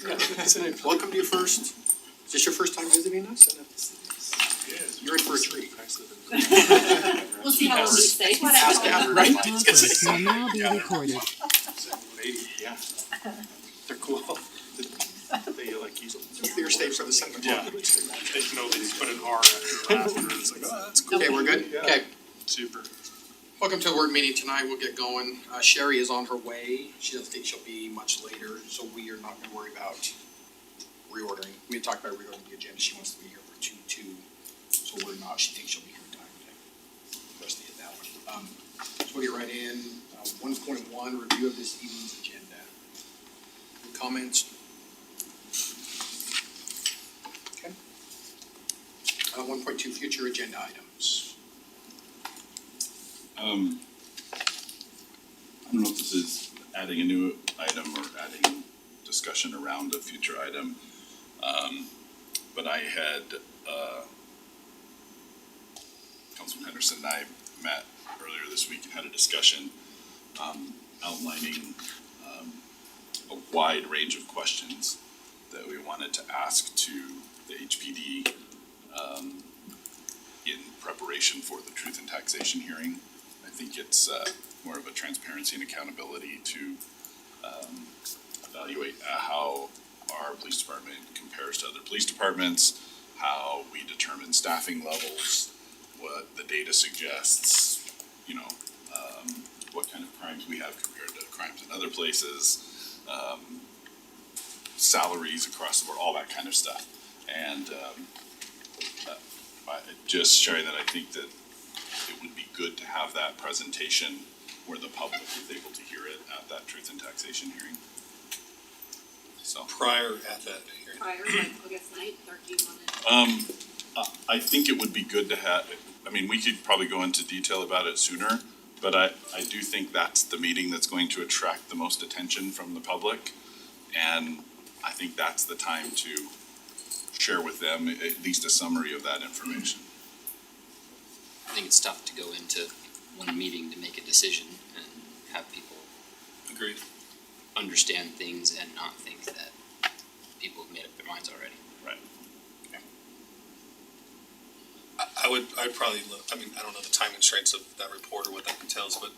Welcome to your first, is this your first time visiting us? You're in for a treat. We'll see how long we stay. Ask out, right? Conference will now be recorded. Yeah. They're cool. They like easels. Clear state for the second Yeah. one. They know they just put an R after after. It's like, oh, that's cool. Okay, we're good? Yeah. Okay. Super. Welcome to the work meeting tonight. We'll get going. Sherry is on her way. She doesn't think she'll be much later, so we are not gonna worry about reordering. We had talked about reordering the agenda. She wants to be here for 2:02, so we're not. She thinks she'll be here in time to rest of that one. So we'll get right in. 1.1, review of this evening's agenda. Any comments? Okay. 1.2, future agenda items. I don't know if this is adding a new item or adding discussion around a future item. But I had, Councilman Henderson and I met earlier this week and had a discussion, outlining, a wide range of questions that we wanted to ask to the HPD, in preparation for the Truth in Taxation hearing. I think it's more of a transparency and accountability to evaluate how our police department compares to other police departments, how we determine staffing levels, what the data suggests, what kind of crimes we have compared to crimes in other places, salaries across the board, all that kind of stuff. And just sharing that I think that it would be good to have that presentation where the public is able to hear it at that Truth and Taxation hearing. So, Prior at that hearing. Prior, like August 9th, or do you want it? I think it would be good to have, I mean, we could probably go into detail about it sooner, but I do think that's the meeting that's going to attract the most attention from the public. And I think that's the time to share with them at least a summary of that information. I think it's tough to go into one meeting to make a decision and have people Agreed. understand things and not think that people have made up their minds already. Right. I'd probably look, I mean, I don't know the time constraints of that report or what that entails, but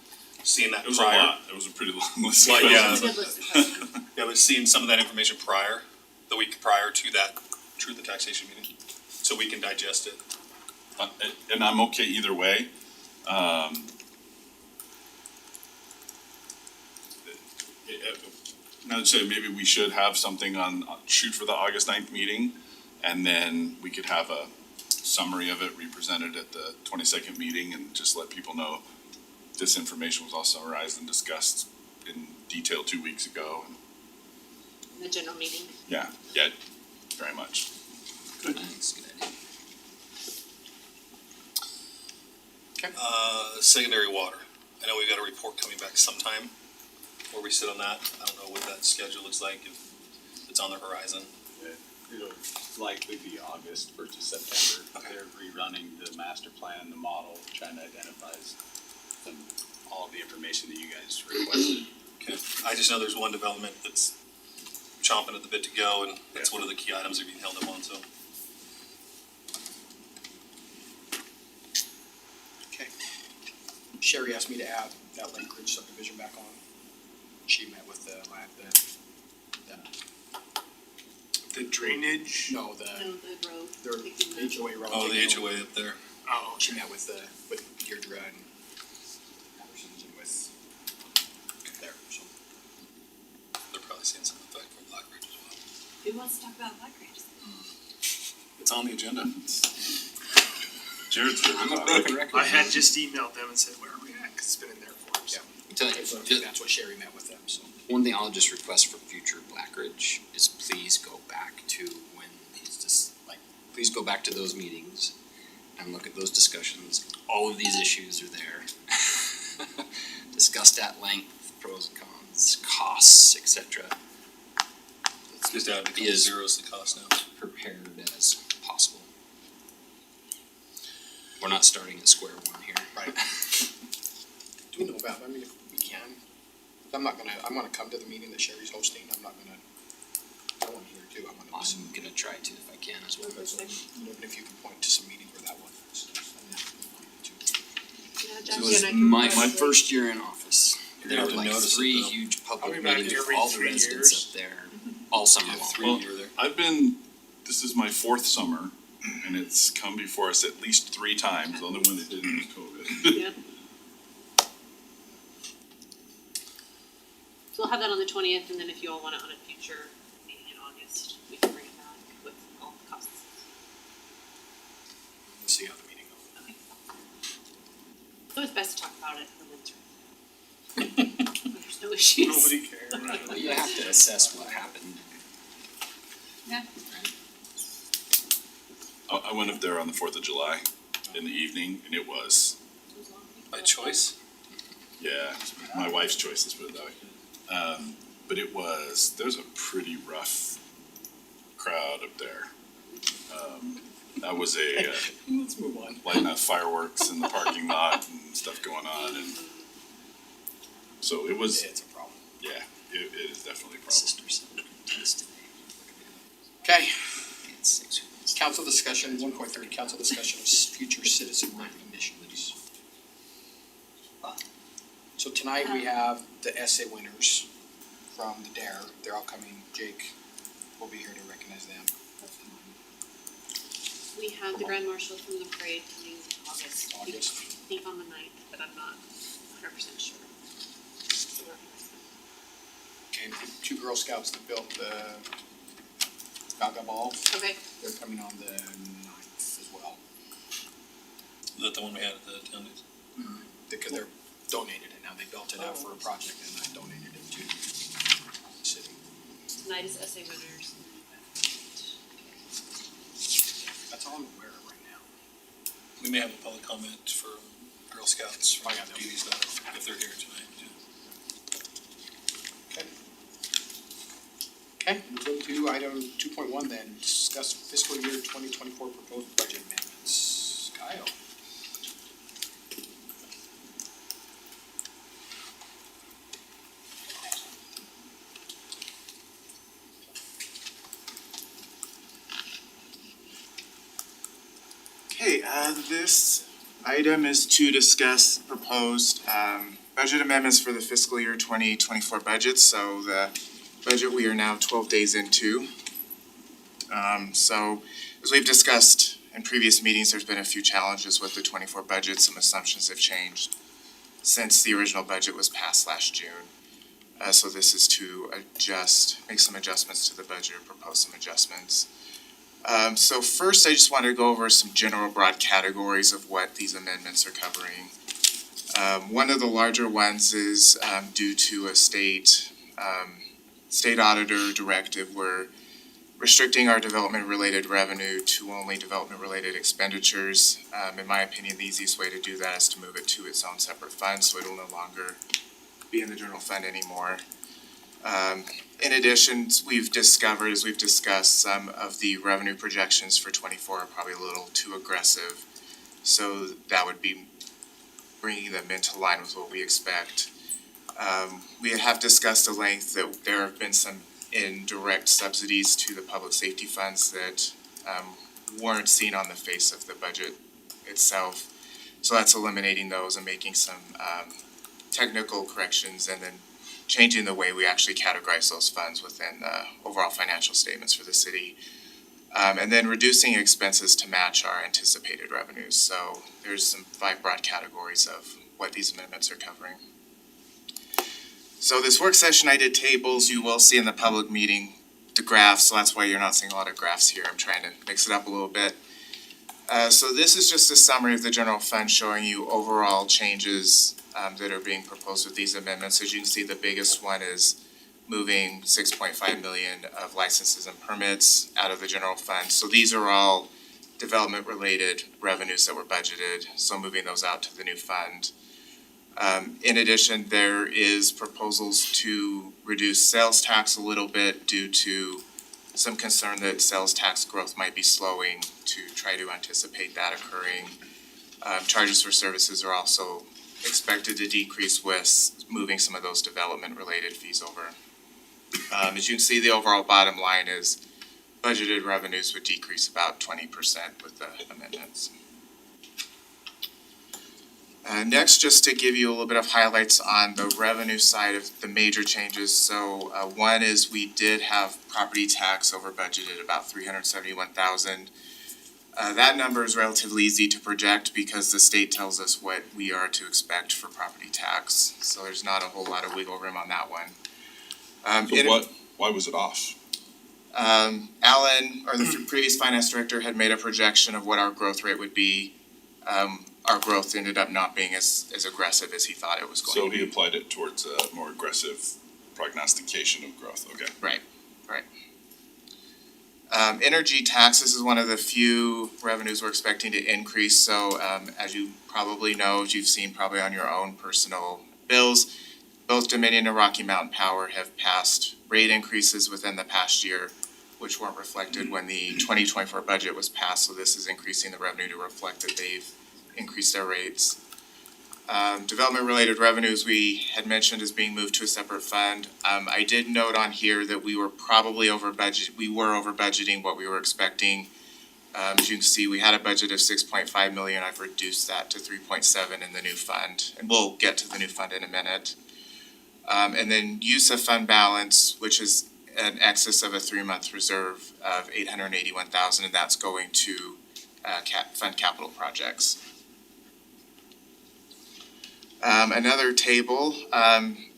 seeing that It was prior. a lot. It was a pretty long list. Well, yeah. It's a good list of questions. Yeah, but seeing some of that information prior, the week prior to that Truth and Taxation meeting, so we can digest it. And I'm okay either way. I'd say maybe we should have something shoot for the August 9th meeting, and then we could have a summary of it represented at the 22nd meeting and just let people know this information was all summarized and discussed in detail 2 weeks ago. In the general meeting. Yeah, very much. I think it's a good idea. Secondary water. I know we've got a report coming back sometime where we sit on that. I don't know what that schedule looks like, if it's on the horizon. It'll likely be August, 1st of September. Okay. They're rerunning the master plan, the model, trying to identify all of the information that you guys requested. Okay. I just know there's one development that's chomping at the bit to go, and that's one of the key items that are being held up on, so. Okay. Sherry asked me to add that Lake Ridge subdivision back on. She met with the The drainage? no, the No, the road. their HOA road. Oh, the HOA up there. Oh, she met with Deirdre and Patterson's and with there, so. They're probably seeing some effect from Black Ridge as well. Who wants to talk about Black Ridge? It's on the agenda. Jared's here. I'm a broken record. I had just emailed them and said, where are we at? 'Cause it's been in there for them, so. I'm telling Okay, so you, that's what Sherry met with them, so. one thing I'll just request for future Black Ridge is please go back to when please go back to those meetings and look at those discussions. All of these issues are there. Discussed at length, pros and cons, costs, etc. It's just out to Is- zero is the cost now. Prepared as possible. We're not starting at square one here. Right. Do we know about, I mean, if we can, I'm gonna come to the meeting that Sherry's hosting, I don't wanna I'm gonna try to if I can as well. Even if you can point to some meetings where that was. Yeah, So Jackie it was and I can my probably- first year in office. You're There gonna were have to like notice it, 3 though. huge I'll public be back meetings with every all the 3 residents years. up there, all summer long. 3 Well, year there. I've been, this is my fourth summer, and it's come before us at least 3 times, the only one that didn't was COVID. Yeah. So we'll have that on the 20th, and then if you all want it on a future meeting in August, we can bring it back with all the costs. We'll see how the meeting goes. Okay. So it's best to talk about it in the winter. There's no issues. Nobody cares. But you have to assess what happened. I went up there on the 4th of July in the evening, and it was, By choice? yeah, my wife's choice, let's put it that way. But it was, there's a pretty rough crowd up there. That was a, Let's move on. lighting up fireworks in the parking lot and stuff going on, and so it was, It's a problem. yeah, it is definitely a problem. Sister said this today. Okay, It's 6 weeks. council discussion, 1.3, council discussion of future citizen recognitions. So tonight we have the essay winners from the DARE, they're all coming, Jake will be here to recognize them. We have the Grand Marshal from the parade coming in August. August. I think on the 9th, but I'm not 100% sure. So we're Okay, the 2 Girl Scouts that built the Gaga Ball, okay. they're coming on the 9th as well. Is that the one we had at the town days? Because they're donated it now, they built it out for a project and I donated it to the city. Tonight is essay winners. That's all I'm aware of right now. We may have a public comment for Girl Scouts from Oh, yeah, Dee Dee's daughter, if they're here tonight, yeah. Okay. Okay, we'll go to item 2.1 then, discuss fiscal year 2024 proposed budget amendments. Kyle? Okay, this item is to discuss proposed budget amendments for the fiscal year 2024 budget. So the budget we are now 12 days into. So as we've discussed in previous meetings, there's been a few challenges with the 24 budget. Some assumptions have changed since the original budget was passed last June. So this is to make some adjustments to the budget, or propose some adjustments. So first, I just want to go over some general broad categories of what these amendments are covering. One of the larger ones is due to a state auditor directive. We're restricting our development-related revenue to only development-related expenditures. In my opinion, the easiest way to do that is to move it to its own separate fund, so it'll no longer be in the general fund anymore. In addition, as we've discussed, some of the revenue projections for 24 are probably a little too aggressive. So that would be bringing them into line with what we expect. We have discussed at length that there have been some indirect subsidies to the public safety funds that weren't seen on the face of the budget itself. So that's eliminating those and making some technical corrections and then changing the way we actually categorize those funds within the overall financial statements for the city. And then reducing expenses to match our anticipated revenues. So there's some 5 broad categories of what these amendments are covering. So this work session, I did tables. You will see in the public meeting the graphs, so that's why you're not seeing a lot of graphs here. I'm trying to mix it up a little bit. So this is just a summary of the general fund showing you overall changes that are being proposed with these amendments. As you can see, the biggest one is moving 6.5 million of licenses and permits out of the general fund. So these are all development-related revenues that were budgeted, so moving those out to the new fund. In addition, there is proposals to reduce sales tax a little bit due to some concern that sales tax growth might be slowing, to try to anticipate that occurring. Charges for services are also expected to decrease with moving some of those development-related fees over. As you can see, the overall bottom line is budgeted revenues would decrease about 20% with the amendments. Next, just to give you a little bit of highlights on the revenue side of the major changes. So one is we did have property tax over budgeted about $371,000. That number is relatively easy to project because the state tells us what we are to expect for property tax. So there's not a whole lot of wiggle room on that one. So why was it off? Alan, or the previous finance director, had made a projection of what our growth rate would be. Our growth ended up not being as aggressive as he thought it was going So to be. he applied it towards a more aggressive prognostication of growth, okay. Right. Energy tax, this is one of the few revenues we're expecting to increase, so as you probably know, as you've seen probably on your own personal bills, both Dominion and Rocky Mountain Power have passed rate increases within the past year, which weren't reflected when the 2024 budget was passed, so this is increasing the revenue to reflect that they've increased their rates. Development-related revenues we had mentioned as being moved to a separate fund. I did note on here that we were probably over budget, we were over budgeting what we were expecting. As you can see, we had a budget of 6.5 million, I've reduced that to 3.7 in the new fund, and we'll get to the new fund in a minute. And then use of fund balance, which is an excess of a 3-month reserve of 881,000, and that's going to fund capital projects. Another table,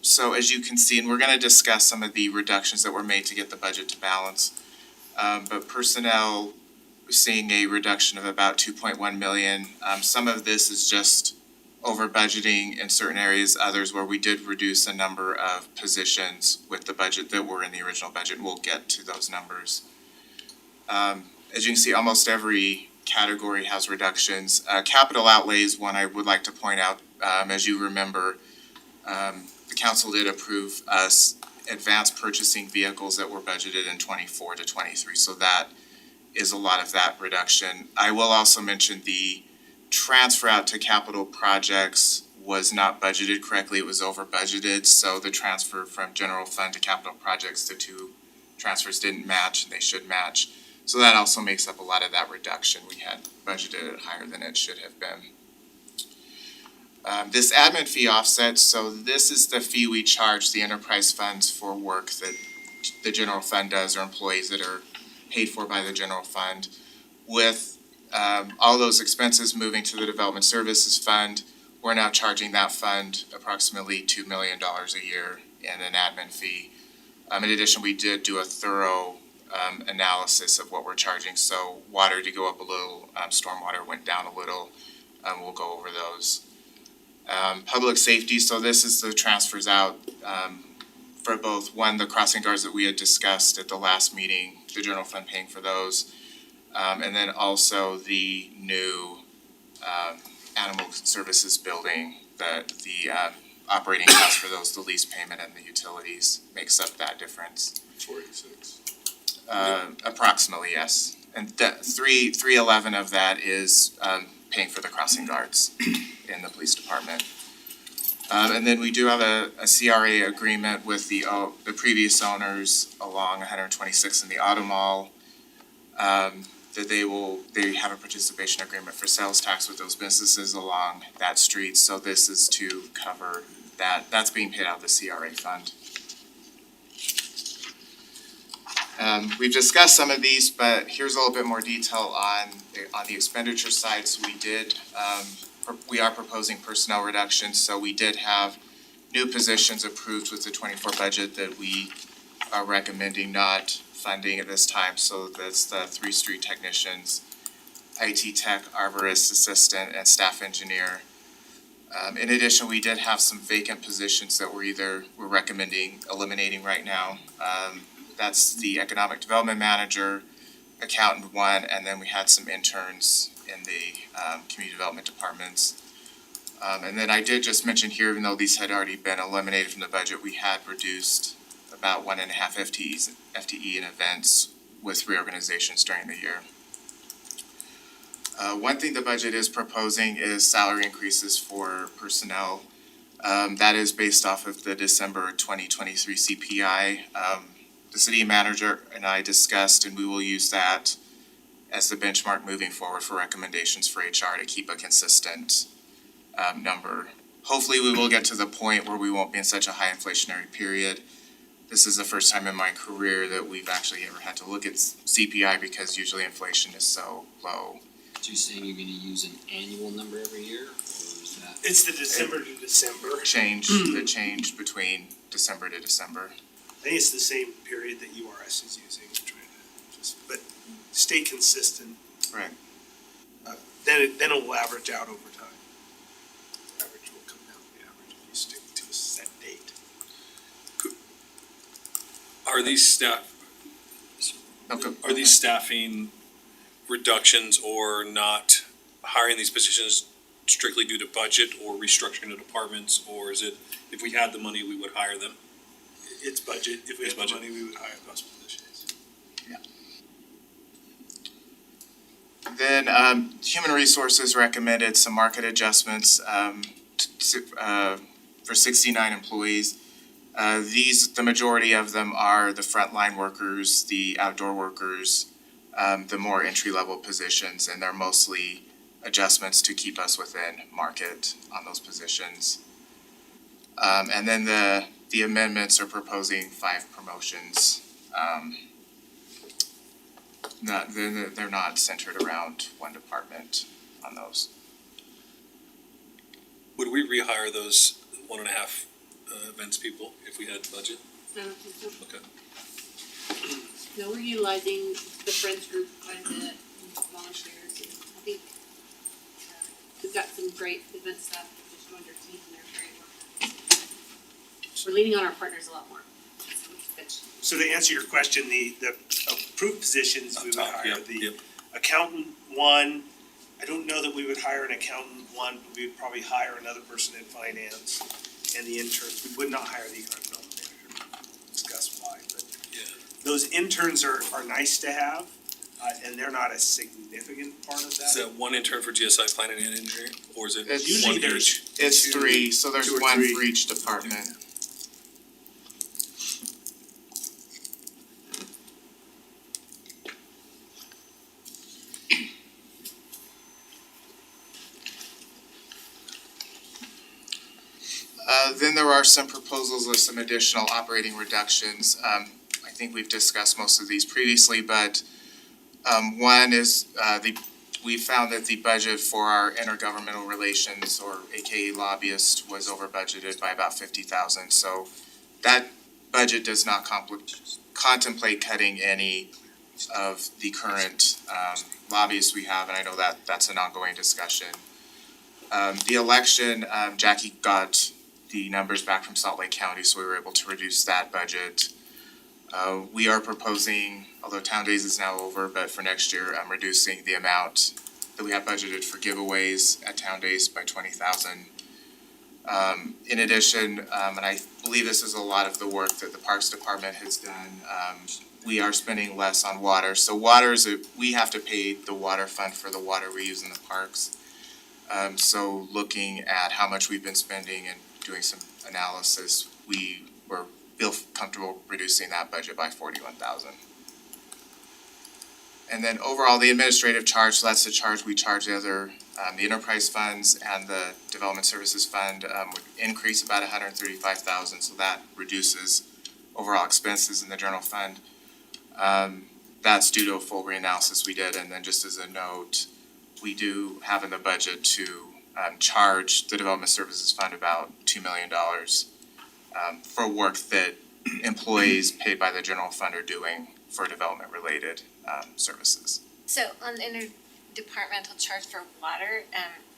so as you can see, and we're gonna discuss some of the reductions that were made to get the budget to balance. But personnel, we're seeing a reduction of about 2.1 million. Some of this is just over budgeting in certain areas, others where we did reduce a number of positions with the budget that were in the original budget. We'll get to those numbers. As you can see, almost every category has reductions. Capital outlays, one I would like to point out, as you remember, the council did approve us advanced purchasing vehicles that were budgeted in 24 to 23, so that is a lot of that reduction. I will also mention the transfer out to capital projects was not budgeted correctly, it was over budgeted, so the transfer from general fund to capital projects, the two transfers didn't match, and they should match. So that also makes up a lot of that reduction. We had budgeted it higher than it should have been. This admin fee offset, so this is the fee we charge the enterprise funds for work that the general fund does, or employees that are paid for by the general fund. With all those expenses moving to the development services fund, we're now charging that fund approximately $2 million a year in an admin fee. In addition, we did do a thorough analysis of what we're charging, so water did go up a little, stormwater went down a little, we'll go over those. Public safety, so this is the transfers out for both, one, the crossing guards that we had discussed at the last meeting, the general fund paying for those, and then also the new animal services building, the operating costs for those, the lease payment and the utilities makes up that difference. 486. Approximately, yes. And that 311 of that is paying for the crossing guards in the police department. And then we do have a CRA agreement with the previous owners along 126 in the Auto Mall. That they have a participation agreement for sales tax with those businesses along that street. So this is to cover that. That's being paid out of the CRA fund. We've discussed some of these, but here's a little bit more detail on the expenditure side. So we are proposing personnel reductions, so we did have new positions approved with the 24 budget that we are recommending not funding at this time. So that's the 3 street technicians, IT tech, arborist assistant, and staff engineer. In addition, we did have some vacant positions that we're recommending eliminating right now. That's the economic development manager, accountant 1, and then we had some interns in the community development departments. And then I did just mention here, even though these had already been eliminated from the budget, we had reduced about 1.5 FTE in events with reorganizations during the year. One thing the budget is proposing is salary increases for personnel. That is based off of the December 2023 CPI. the city manager and I discussed, and we will use that as the benchmark moving forward for recommendations for HR to keep a consistent number. Hopefully, we will get to the point where we won't be in such a high inflationary period. This is the first time in my career that we've actually ever had to look at CPI because usually inflation is so low. So you're saying you're gonna use an annual number every year, or is that? It's the December to December. The change between December to December. I think it's the same period that URS is using, trying to just, but stay consistent. Right. Then it will average out over time. The average will come down, the average if you stick to a set date. Are these staffing reductions or not hiring these positions strictly due to budget or restructuring the departments, or is it, if we had the money, we would hire them? It's budget, if we It's had the budget. money, we would hire those positions. Then Human Resources recommended some market adjustments for 69 employees. The majority of them are the frontline workers, the outdoor workers, the more entry-level positions, and they're mostly adjustments to keep us within market on those positions. And then the amendments are proposing 5 promotions. They're not centered around one department on those. Would we rehire those 1.5 events people if we had budget? Okay. No, we're utilizing the Friends group quite a bit, and volunteers, and I think we've got some great event staff that just joined our team, and they're great workers. We're leaning on our partners a lot more, which is good. So to answer your question, the approved positions, we would Up top, hire yep, the yep. accountant one. I don't know that we would hire an accountant one, but we would probably hire another person in finance and the interns. We would not hire the economic development manager. Discuss why, but Yeah. those interns are nice to have, and they're not a significant part of Is that. that one intern for GSI planning and engineering, or is it It's one Usually there's each? It's 3, so there's 2 or 1 3. for each department. Then there are some proposals of some additional operating reductions. I think we've discussed most of these previously, but one is we found that the budget for our intergovernmental relations, or AKA lobbyist, was over budgeted by about 50,000. So that budget does not contemplate cutting any of the current lobbyists we have, and I know that that's an ongoing discussion. The election, Jackie got the numbers back from Salt Lake County, so we were able to reduce that budget. We are proposing, although Town Days is now over, but for next year, I'm reducing the amount that we have budgeted for giveaways at Town Days by 20,000. In addition, and I believe this is a lot of the work that the Parks Department has done, we are spending less on water. So we have to pay the water fund for the water we use in the parks. So looking at how much we've been spending and doing some analysis, we feel comfortable reducing that budget by 41,000. And then overall, the administrative charge, so that's the charge we charge the other, the enterprise funds and the development services fund, would increase about 135,000, so that reduces overall expenses in the general fund. That's due to a full reanalysis we did, and then just as a note, we do have in the budget to charge the development services fund about $2 million for work that employees paid by the general fund are doing for development related services. So on the interdepartmental charge for water,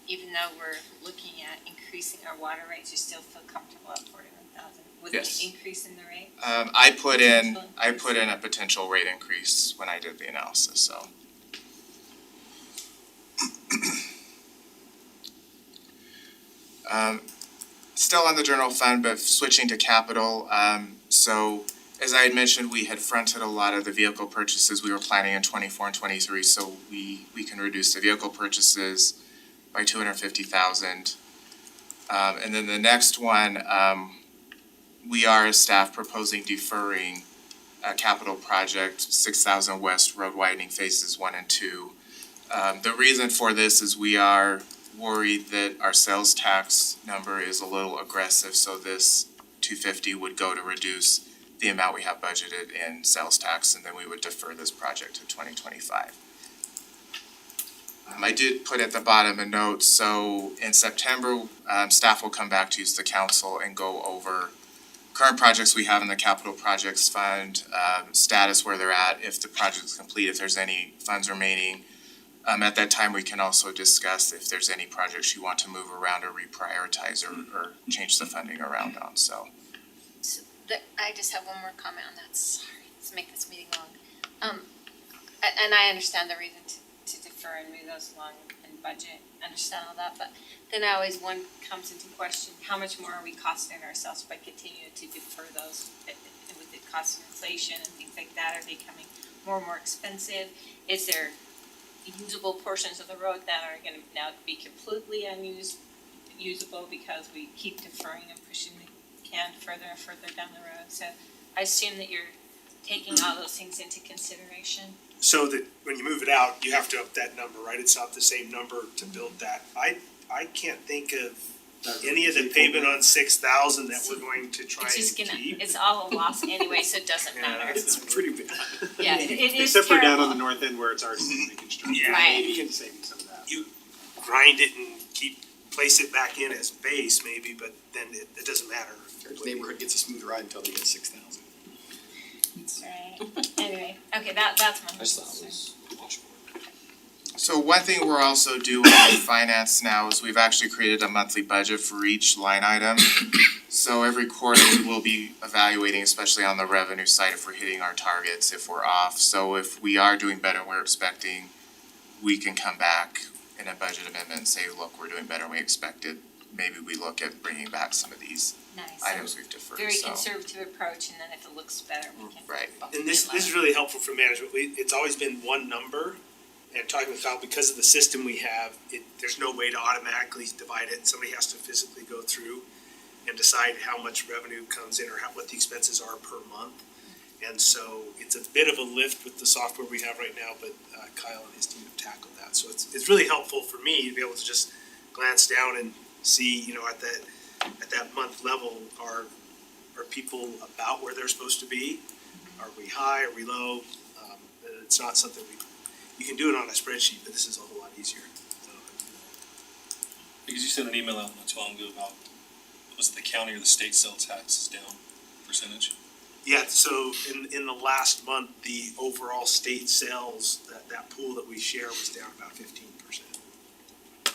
even though we're looking at increasing our water rates, you still feel comfortable at 41,000 with Yes. the increase in the rate? I put in a potential rate increase when I did the analysis, so. Still on the general fund, but switching to capital, so as I had mentioned, we had fronted a lot of the vehicle purchases we were planning in 24 and 23, so we can reduce the vehicle purchases by 250,000. And then the next one, we are as staff proposing deferring capital project, 6,000 West Road widening phases 1 and 2. The reason for this is we are worried that our sales tax number is a little aggressive, so this 250 would go to reduce the amount we have budgeted in sales tax, and then we would defer this project to 2025. I did put at the bottom a note, so in September, staff will come back to you as the council and go over current projects we have in the capital projects fund, status where they're at, if the project's complete, if there's any funds remaining. At that time, we can also discuss if there's any projects you want to move around or reprioritize or change the funding around on, so. I just have one more comment on that, sorry, let's make this meeting long. And I understand the reason to defer and move those along in budget, understand all that, but then one comes into question, how much more are we costing ourselves by continuing to defer those with the cost of inflation and things like that, are they becoming more and more expensive? Is there usable portions of the road that are gonna now be completely usable because we keep deferring and pushing the can further and further down the road? So I assume that you're taking all those things into consideration. So that when you move it out, you have to up that number, right? It's not the same number to build that. I can't think of any of the payment on 6,000 that we're going to try It's just and gonna, keep. it's all a loss anyway, so it doesn't matter. It's pretty bad. Yeah, it is Except for down on terrible. the north end where it's already been reconstructed. Yeah. Right. You can save some of that. Grind it and place it back in as base maybe, but then it doesn't matter. Every neighborhood gets a smooth ride until they get 6,000. Right, anyway, okay, that's my. I just thought it was washboard. So one thing we're also doing in finance now is we've actually created a monthly budget for each line item. So every quarter we will be evaluating, especially on the revenue side, if we're hitting our targets, if we're off. So if we are doing better than we're expecting, we can come back in a budget amendment and say, look, we're doing better than we expected. Maybe we look at bringing back some of these Nice, items we've deferred, very so. conservative approach, and then if it looks better, we can. Right. bump And it this lower. is really helpful for management. It's always been one number. And talking with Kyle, because of the system we have, there's no way to automatically divide it. Somebody has to physically go through and decide how much revenue comes in or what the expenses are per month. And so it's a bit of a lift with the software we have right now, but Kyle and his team have tackled that. So it's really helpful for me to be able to just glance down and see, at that month level, are people about where they're supposed to be? Are we high, are we low? It's not something you can do it on a spreadsheet, but this is a whole lot easier. Because you sent an email out not too long ago about, was it the county or the state sales tax is down percentage? Yeah, so in the last month, the overall state sales, that pool that we share was down about 15%.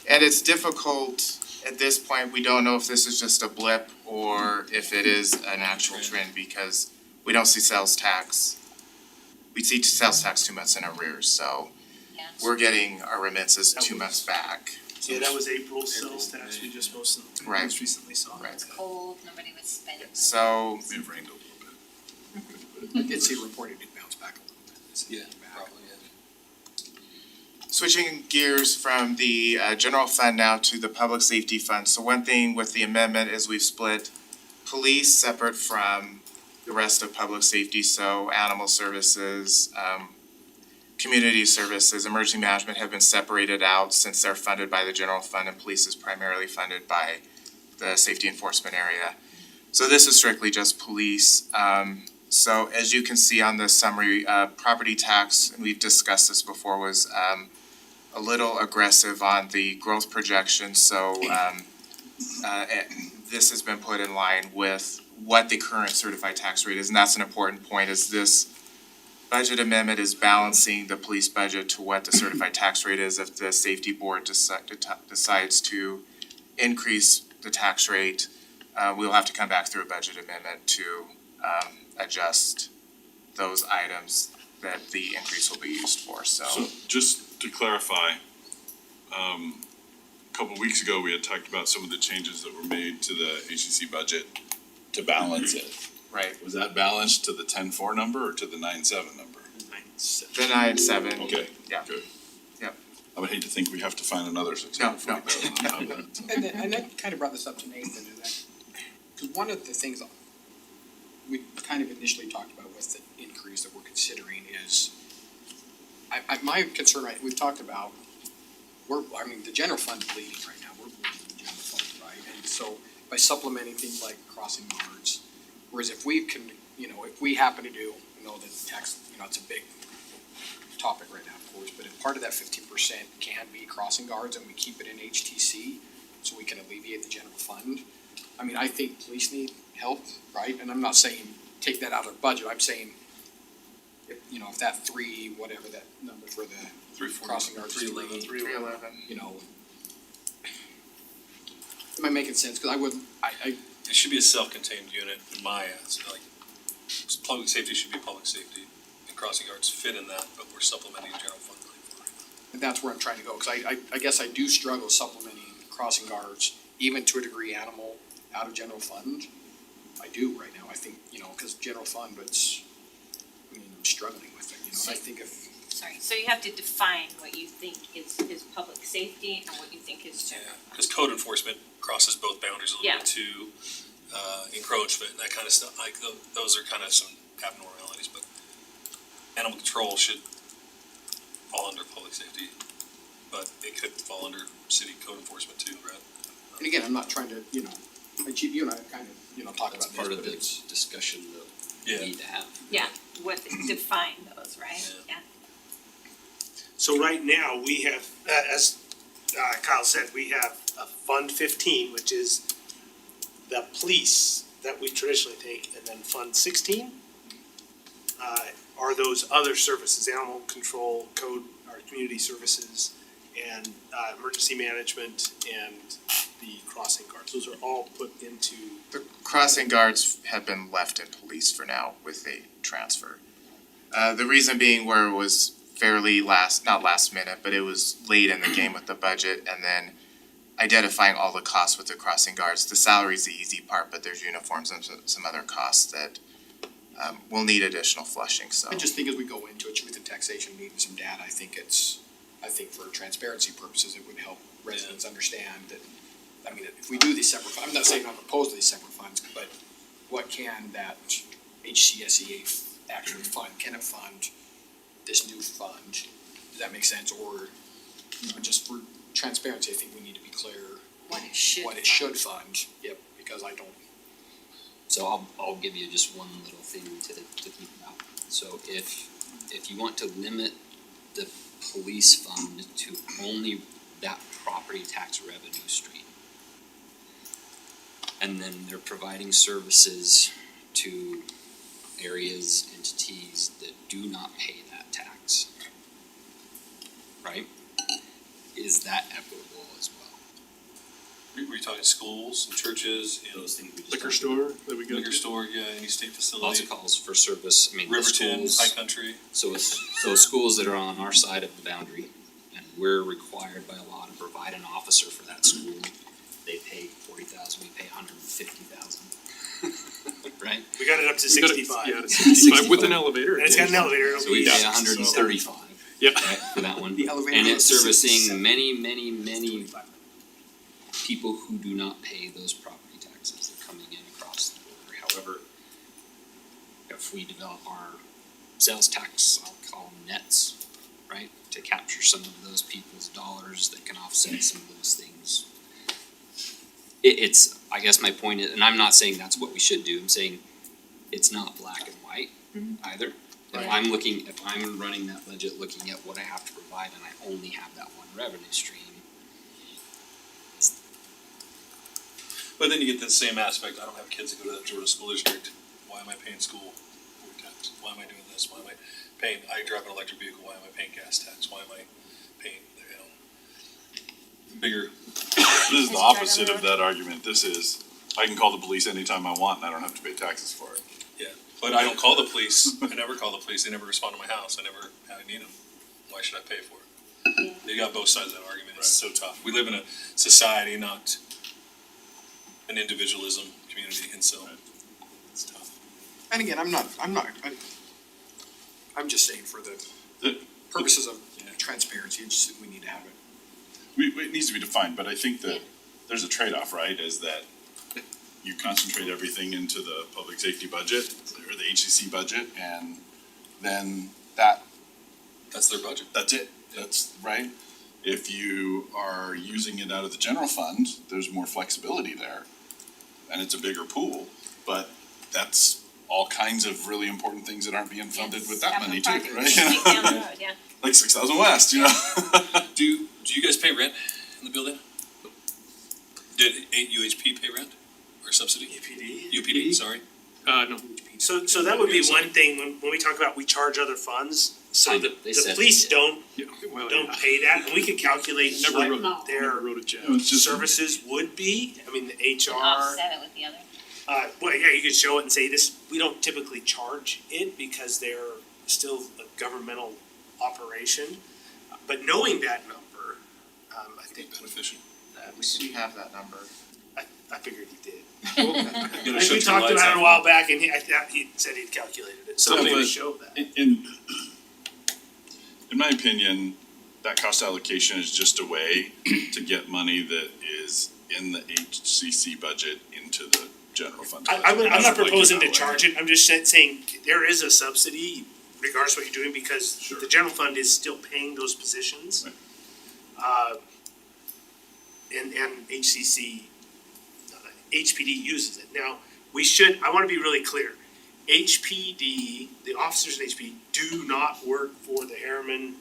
And it's difficult, at this point, we don't know if this is just a blip or if it is an actual trend because we don't see sales tax. We see sales tax 2 months in arrears, so Yeah. we're getting our remittances 2 months back. Yeah, that was April's sales tax we just most Right. recently saw. Right. It's cold, nobody was spending. So, May have rained a little bit. I did see a report, it did bounce back a little bit. It's back. Probably, yeah. switching gears from the general fund now to the public safety fund. So one thing with the amendment is we've split police separate from the rest of public safety, so animal services, community services, emergency management have been separated out since they're funded by the general fund and police is primarily funded by the safety enforcement area. So this is strictly just police. So as you can see on the summary, property tax, and we've discussed this before, was a little aggressive on the growth projection, so this has been put in line with what the current certified tax rate is, and that's an important point, is this budget amendment is balancing the police budget to what the certified tax rate is. If the safety board decides to increase the tax rate, we'll have to come back through a budget amendment to adjust those items that the increase will be used for, So just to clarify, a couple weeks ago, we had talked about some of the changes that were made to the HCC budget to balance it. Right. Was that balanced to the 10-4 number or to the 9-7 number? The 9-7. Okay, Yeah. good. Yep. I would hate to think we have to find another $640,000 on top of that. And that kind of brought this up to Nathan, is that, because one of the things we kind of initially talked about with the increase that we're considering is, my concern, right, we've talked about, the general fund's bleeding right now, we're bleeding the general fund, right? And so by supplementing things like crossing guards, whereas if we can, if we happen to do, the tax, it's a big topic right now, of course, but if part of that 15% can be crossing guards and we keep it in HTC, so we can alleviate the general fund. I think police need help, right? And I'm not saying take that out of the budget, I'm saying if that whatever that number for the crossing guards, 311, 311. Am I making sense? Cause It should be a self-contained unit in my eyes, like, public safety should be public safety, and crossing guards fit in that, but we're supplementing general fund money for it. and that's where I'm trying to go, cause I guess I do struggle supplementing crossing guards, even to a degree animal out of general fund. I do right now, I think, cause general fund, but I'm struggling with it, and I think if, Sorry, so you have to define what you think is public safety and what you think is general. Yeah, cause code enforcement crosses both boundaries a little Yeah. bit to, encroachment and that kind of stuff, like, those are kind of some abnormalities, but animal control should fall under public safety, but it could fall under city code enforcement too, right? and again, I'm not trying to, like you and I kind of talk That's about part this, of but the it's, discussion that Yeah. we need to have. Yeah, what, define those, right? Yeah. So right now, we have, as Kyle said, we have a Fund 15, which is the police that we traditionally take, and then Fund 16 are those other services, animal control, code, or community services, and emergency management, and the crossing guards. Those are all put into, The crossing guards have been left in police for now with a transfer. The reason being where it was fairly not last minute, but it was late in the game with the budget, and then identifying all the costs with the crossing guards. The salary's the easy part, but there's uniforms and some other costs that will need additional flushing, so. I just think as we go into it, truth and taxation, needing some data, I think for transparency purposes, it would help residents understand that, if we do these separate, I'm not saying I'm opposed to these separate funds, but what can that HCSEA actually fund? Can it fund this new fund? Does that make sense? Or, just for transparency, I think we need to be clear What it should. what it should fund. Yep, because I don't, So I'll give you just one little thing to think about. So if you want to limit the police fund to only that property tax revenue stream, and then they're providing services to areas, entities that do not pay that tax, right? Is that equitable as well? Were you talking schools and churches, Those things we just liquor talked store that we go to. liquor store, yeah, any state about. facility? Lots of calls for service, I mean, the Riverton, schools. High Country. So schools that are on our side of the boundary, and we're required by law to provide an officer for that school. They pay 40,000, we pay 150,000. Right? We got it up to We got it- 65. Yeah, to 65 with an elevator. And it's got an elevator, it'll So we be pay six, 135, Yep. right, for that one. the elevator. And it's goes to servicing 67. many people who do not pay those property taxes that are coming in across the border. However, if we develop our sales tax, I'll call them nets, right? To capture some of those people's dollars that can offset some of those things. It's, I guess my point is, and I'm not saying that's what we should do, I'm saying it's not black and white either. If I'm running that budget, looking at what I have to provide and I only have that one revenue stream, But then you get the same aspect, I don't have kids that go to that Georgia school district, why am I paying school tax? Why am I doing this, why am I paying, I drive an electric vehicle, why am I paying gas tax, why am I paying, bigger, This is the opposite of that argument. This is, I can call the police anytime I want and I don't have to pay taxes for it. but I don't call the police, I never call the police, they never respond to my house, I need them, why should I pay for it? You got both sides of that argument, it's so tough, we live in a society, not an individualism community, and so it's tough. And again, I'm just saying for the The- purposes of transparency, it's just, we need to have it. It needs to be defined, but I think that there's a trade-off, right, is that you concentrate everything into the public safety budget or the HCC budget, and then That's their budget. that's it, that's right. If you are using it out of the general fund, there's more flexibility there, and it's a bigger pool, but that's all kinds of really important things that aren't being funded with that money too, right? Right down the road, yeah. Like 6,000 West, you know? Do you guys pay rent in the building? Did UHP pay rent or subsidy? UPD, sorry. No. So that would be one thing, when we talk about we charge other funds, so Kind the, of, they the said police they did. don't, Yeah, well, don't yeah. pay that, and we could calculate Never what wrote, No. their never wrote a check. It's just- services would be, I mean, the HR. Offset it with the other. Well, yeah, you could show it and say this, we don't typically charge it because they're still a governmental operation. But knowing that number, I think Beneficial. We have that number. I figured he did. Gotta Like, shut we your talked lights about it out. a while back and I thought he said he'd calculated it, so So we it would was- show that. In my opinion, that cost allocation is just a way to get money that is in the HCC budget into the general fund. I'm would not like proposing to that way. charge it, I'm just saying there is a subsidy regardless of what you're doing because Sure. the general fund is still paying those positions. Right. And HCC, HPD uses it. Now, I wanna be really clear. HPD, the officers in HPD do not work for the Harriman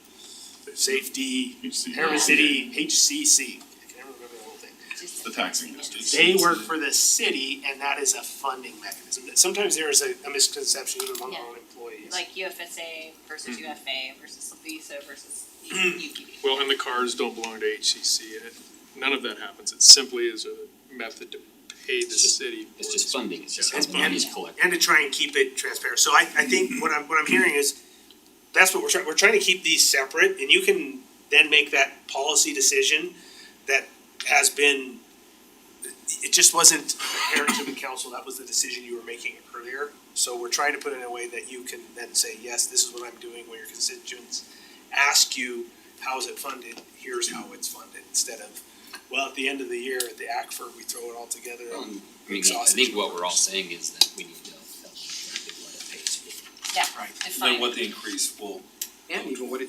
Safety, HCC. Harriman City, HCC. I can't remember the whole thing. Just The taxing district. They work for the city and that is a funding mechanism. Sometimes there is a misconception even among our own employees. Like UFSA versus UFA versus Lisa versus UPD. Well, and the cars don't belong to HCC, and none of that happens. It simply is a method to pay the It's just- city. It's for just its- funding, it's just how It's the money is funding. collected. And to try and keep it transparent. So I think what I'm hearing is, that's what we're trying to keep these separate, and you can then make that policy decision that has been, it just wasn't apparent to the council, that was the decision you were making earlier. So we're trying to put it in a way that you can then say, yes, this is what I'm doing, when your constituents ask you, how is it funded, here's how it's funded, instead of, well, at the end of the year, at the ACFR, we throw it all together Well, and I mean, I sausage think what we're all rolls. saying is that we need to tell them exactly what it pays for. Yeah, Right. define Then what the increase will, And even what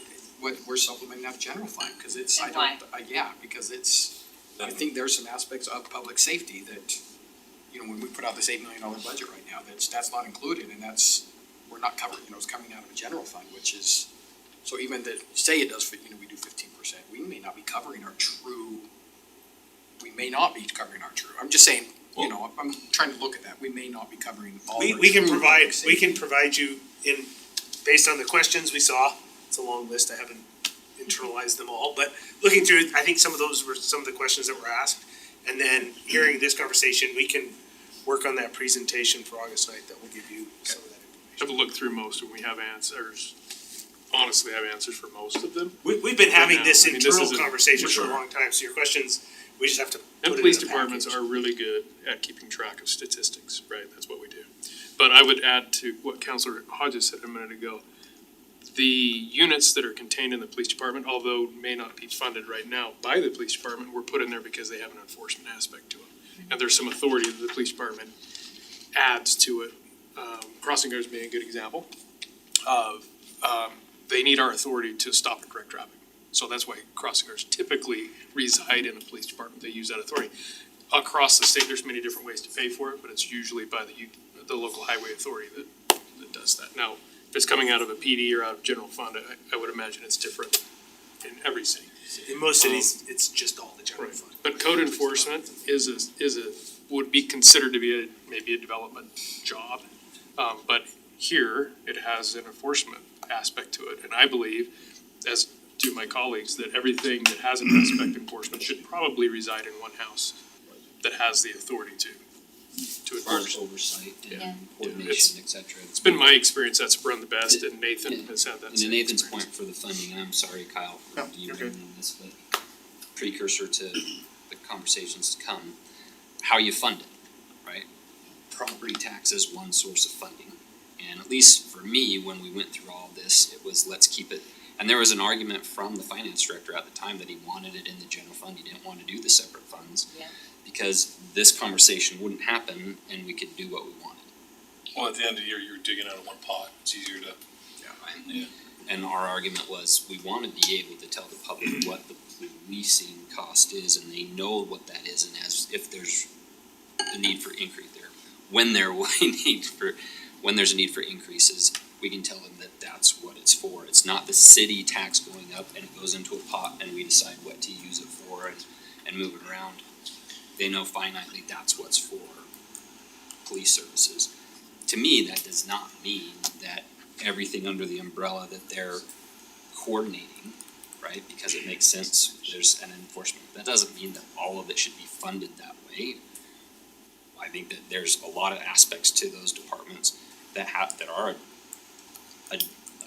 we're supplementing out of general fund, cause it's, I And don't, yeah, because it's, I think there's some aspects of public safety that, you know, when we put out this $8 million budget right now, that's not included, and we're not covering, it's coming out of a general fund, which is, so even that, say it does, we do 15%, we may not be covering our true, I'm just saying, I'm trying to look at that, we may not be covering all of our We can true provide, public we safety. can provide you based on the questions we saw, it's a long list, I haven't internalized them all, but looking through, I think some of those were some of the questions that were asked. And then hearing this conversation, we can work on that presentation for August 9th that will give you some of that information. I've looked through most of them. We have answers, honestly have answers for most of them. We've been having now, this I mean, this internal isn't- conversation for for a sure. long time, so your questions, we just have to And put it police in a departments package. are really good at keeping track of statistics, right? That's what we do. But I would add to what Councilor Hodges said a minute ago. The units that are contained in the police department, although may not be funded right now by the police department, were put in there because they have an enforcement aspect to them. And there's some authority that the police department adds to it. Crossing guards being a good example of, they need our authority to stop and correct traffic. So that's why crossing guards typically reside in a police department. They use that authority. Across the state, there's many different ways to pay for it, but it's usually by the local highway authority that does that. Now, if it's coming out of a PD or out of general fund, I would imagine it's different in every city. In most cities, it's just all the general fund. But code enforcement would be considered to be maybe a development job. But here, it has an enforcement aspect to it, and I believe, as do my colleagues, that everything that has an aspect of enforcement should probably reside in one house that has the authority to As far as enforce. oversight Yeah. and coordination, et cetera. It's been my experience that's run the best, and Nathan has had that And to same Nathan's experience. point for the funding, and I'm sorry, Kyle, No, for you you're bringing this, but precursor to the conversations to come, how you fund it, right? Property tax is one source of funding. And at least for me, when we went through all this, it was let's keep it And there was an argument from the finance director at the time that he wanted it in the general fund, he didn't wanna do the separate funds. Yeah. Because this conversation wouldn't happen and we could do what we wanted. Well, at the end of the year, you're digging out of one pot, it's easier to, yeah. And our argument was, we wanna be able to tell the public what the policing cost is, and they know what that is, and as if there's a need for increase there. When there's a need for increases, we can tell them that that's what it's for. It's not the city tax going up and it goes into a pot and we decide what to use it for and move it around. They know finitely that's what's for police services. To me, that does not mean that everything under the umbrella that they're coordinating, right? Because it makes sense, there's an enforcement. That doesn't mean that all of it should be funded that way. I think that there's a lot of aspects to those departments that are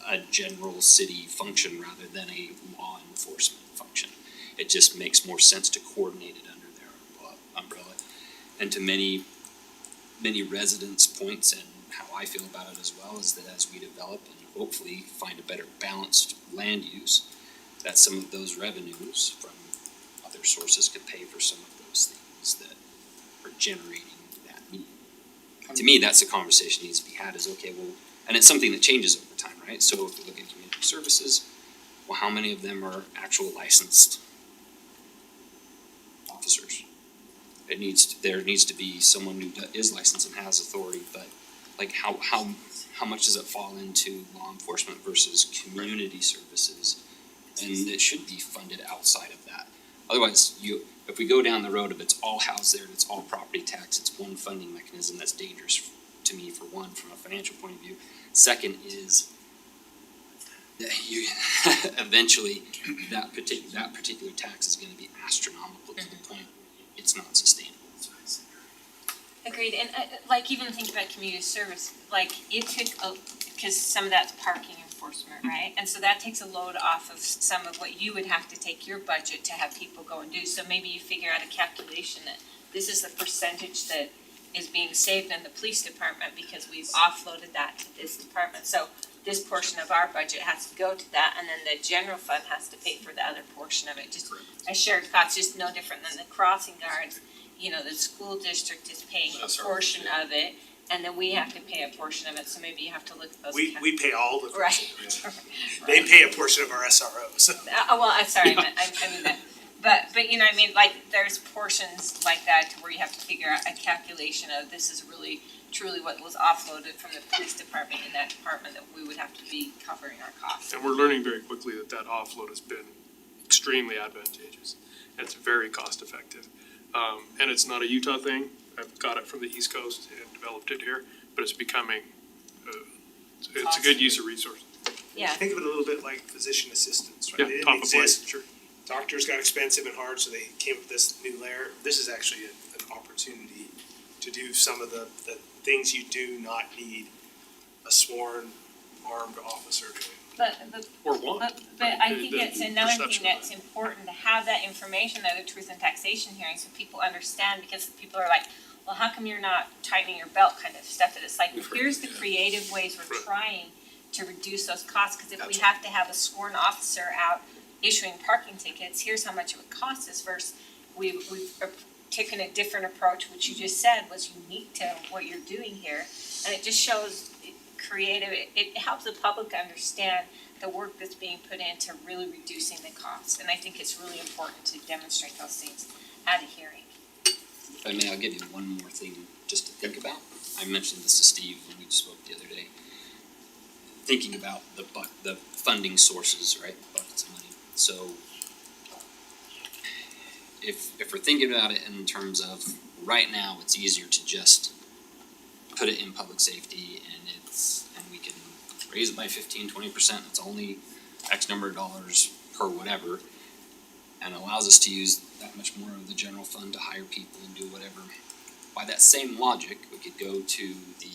a general city function rather than a law enforcement function. It just makes more sense to coordinate it under their umbrella. And to many residents' points, and how I feel about it as well, is that as we develop and hopefully find a better balanced land use, that some of those revenues from other sources could pay for some of those things that are generating that need. To me, that's a conversation that needs to be had, is okay, well, and it's something that changes over time, right? So if we look at community services, well, how many of them are actual licensed officers? There needs to be someone who is licensed and has authority, but like how much does it fall into law enforcement versus community services? And it should be funded outside of that. Otherwise, if we go down the road of it's all housed there, and it's all property tax, it's one funding mechanism, that's dangerous to me, for one, from a financial point of view. Second is that you eventually that particular tax is gonna be astronomical to the point it's not sustainable. Agreed, and like even thinking about community service, like it took because some of that's parking enforcement, right? And so that takes a load off of some of what you would have to take your budget to have people go and do. So maybe you figure out a calculation that this is the percentage that is being saved in the police department because we've offloaded that to this department. So this portion of our budget has to go to that, and then the general fund has to pay for the other portion of it. Just a shared cost, just no different than the crossing guards. You know, the school district is paying That's a our- portion of it, and then we have to pay a portion of it, so maybe you have to look at those. We pay all the. Right. They pay a portion of our SROs. Well, I'm sorry, I mean that, but you know what I mean, like, there's portions like that to where you have to figure out a calculation of this is really truly what was offloaded from the police department in that department that we would have to be covering our costs. And we're learning very quickly that that offload has been extremely advantageous. It's very cost effective. And it's not a Utah thing. I've got it from the East Coast and developed it here, but it's becoming, it's a good use of resources. Yeah, Think of it a little bit like physician assistants, right? Yeah, They didn't top of plate, exist. sure. Doctors got expensive and hard, so they came up with this new layer. This is actually an opportunity to do some of the things you do not need a sworn armed officer doing. but Or want. But I think The it's another thing perception. that's important to have that information at a truth and taxation hearing so people understand, because people are like, well, how come you're not tightening your belt kind of stuff? And it's like, well, here's the creative ways we're trying to reduce those costs, cause if we have to have a sworn officer out issuing parking tickets, here's how much it would cost us versus we've taken a different approach, which you just said was unique to what you're doing here. And it just shows creative, it helps the public understand the work that's being put into really reducing the cost. And I think it's really important to demonstrate those things at a hearing. If I may, I'll give you one more thing just to think about. I mentioned this to Steve when we spoke the other day. Thinking about the funding sources, right, buckets of money. So if we're thinking about it in terms of right now, it's easier to just put it in public safety and we can raise it by 15-20%, it's only X number of dollars per whatever, and allows us to use that much more of the general fund to hire people and do whatever. By that same logic, we could go to the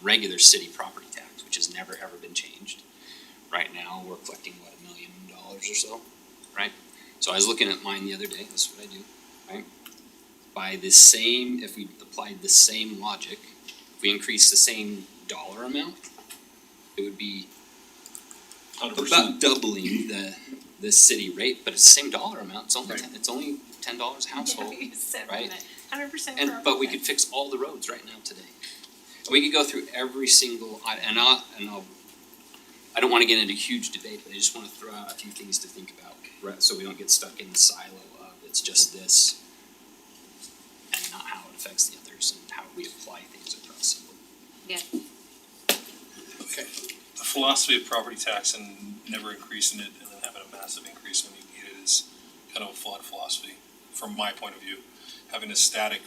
regular city property tax, which has never ever been changed. Right now, we're collecting $1 million or so, right? So I was looking at mine the other day, this is what I do, right? If we applied the same logic, if we increase the same dollar amount, it would be about doubling the city rate, but it's the same dollar amount, it's only $10 a household. right? 100% And, but we could fix all the roads right now today. And we could go through every single, I don't wanna get into a huge debate, but I just wanna throw out a few things to think about, right? So we don't get stuck in the silo of it's just this and not how it affects the others and how we apply things across the board. Okay. The philosophy of property tax and never increasing it and then having a massive increase when you need it is kind of a flawed philosophy, from my point of view. Having a static,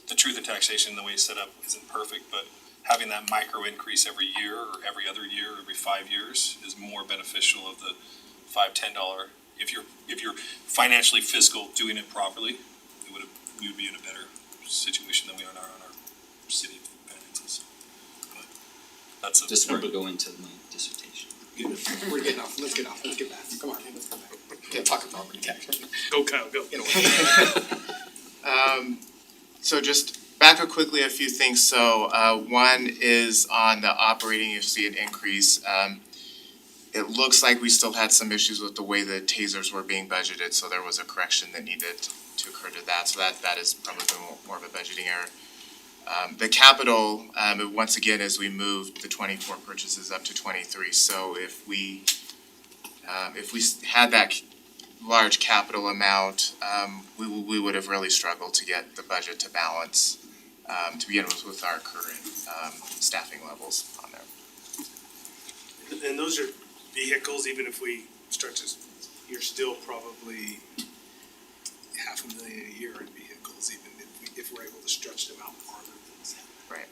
the truth of taxation, the way it's set up isn't perfect, but having that micro increase every year or every other year, every 5 years is more beneficial of the $5-10. If you're financially fiscal doing it properly, we would be in a better situation than we are on our city finances. But that's a. Just want to go into my dissertation. We're getting off, let's get back, come on, let's go back. Can't talk about property tax. Go Kyle, go. So just back up quickly a few things. So one is on the operating, you see an increase. It looks like we still had some issues with the way the tasers were being budgeted, so there was a correction that needed to occur to that. So that is probably more of a budgeting error. The capital, once again, as we moved the 24 purchases up to 23. So if we had that large capital amount, we would have really struggled to get the budget to balance, to begin with our current staffing levels on there. And those are vehicles, even if we start to, you're still probably $500,000 a year in vehicles, even if we're able to stretch them out farther than that. Right.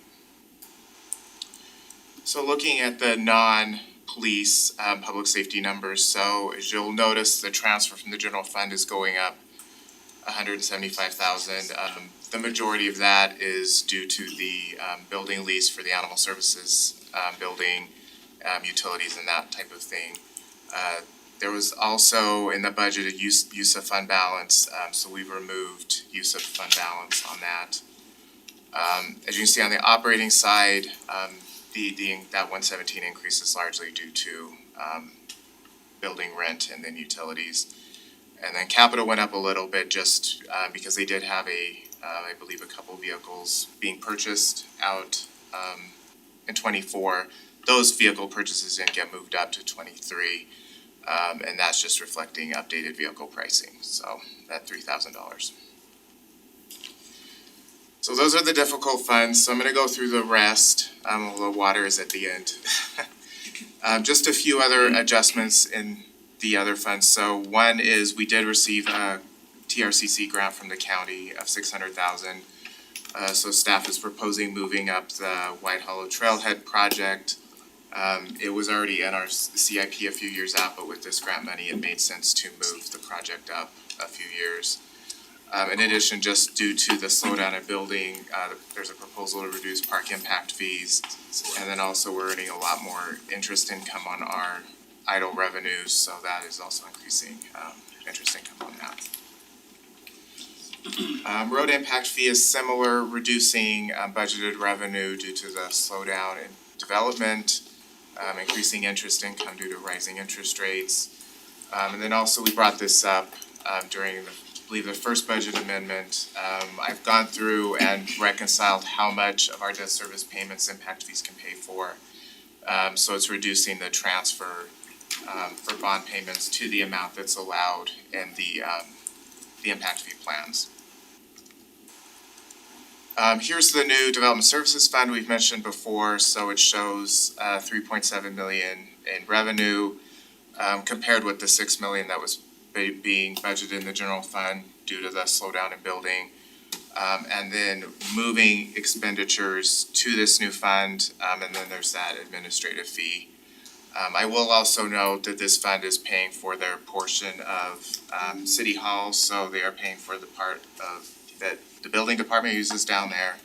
So looking at the non-police public safety numbers, so as you'll notice, the transfer from the general fund is going up $175,000. The majority of that is due to the building lease for the animal services building, utilities and that type of thing. There was also in the budget a use of fund balance, so we've removed use of fund balance on that. As you can see on the operating side, that 117 increase is largely due to building rent and then utilities. And then capital went up a little bit just because they did have I believe a couple vehicles being purchased out in 24. Those vehicle purchases didn't get moved up to 23. And that's just reflecting updated vehicle pricing, so that $3,000. So those are the difficult funds, so I'm gonna go through the rest, although water is at the end. Just a few other adjustments in the other funds. So one is we did receive a TRCC grant from the county of $600,000. So staff is proposing moving up the White Hollow Trailhead project. It was already in our CIP a few years out, but with this grant money, it made sense to move the project up a few years. In addition, just due to the slowdown in building, there's a proposal to reduce park impact fees. And then also we're earning a lot more interest income on our idle revenues, so that is also increasing interest income on that. Road impact fee is similar, reducing budgeted revenue due to the slowdown in development. Increasing interest income due to rising interest rates. And then also we brought this up during I believe the first budget amendment. I've gone through and reconciled how much of our debt service payments impact fees can pay for. So it's reducing the transfer for bond payments to the amount that's allowed in the impact fee plans. Here's the new development services fund we've mentioned before, so it shows 3.7 million in revenue compared with the 6 million that was being budgeted in the general fund due to the slowdown in building. And then moving expenditures to this new fund, and then there's that administrative fee. I will also note that this fund is paying for their portion of City Hall, so they are paying for the part of that the building department uses down there.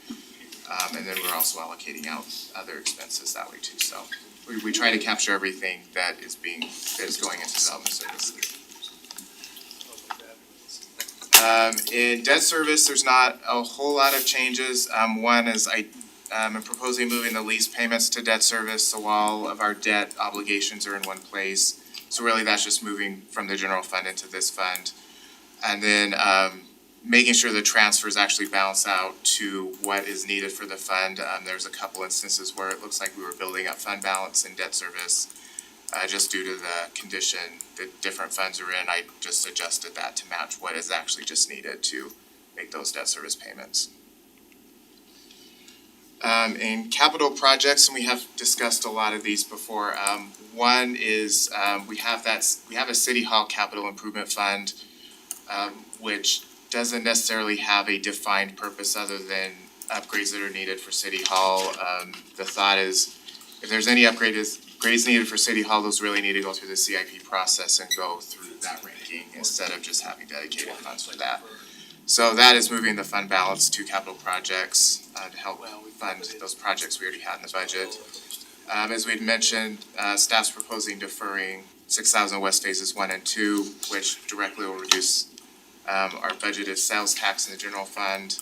And then we're also allocating out other expenses that way too, so we try to capture everything that is going into development services. In debt service, there's not a whole lot of changes. One is and proposing moving the lease payments to debt service, so all of our debt obligations are in one place. So really, that's just moving from the general fund into this fund. And then, making sure the transfers actually balance out to what is needed for the fund. There's a couple instances where it looks like we were building up fund balance and debt service, just due to the condition that different funds are in. I just adjusted that to match what is actually just needed to make those debt service payments. In capital projects, and we have discussed a lot of these before, one is, we have a City Hall Capital Improvement Fund, which doesn't necessarily have a defined purpose other than upgrades that are needed for City Hall. The thought is, if there's any upgrades needed for City Hall, those really need to go through the CIP process and go through that ranking instead of just having dedicated funds for that. So that is moving the fund balance to capital projects, to help fund those projects we already had in the budget. As we'd mentioned, staff's proposing deferring 6,000 West Phases 1 and 2, which directly will reduce our budgeted sales tax in the general fund.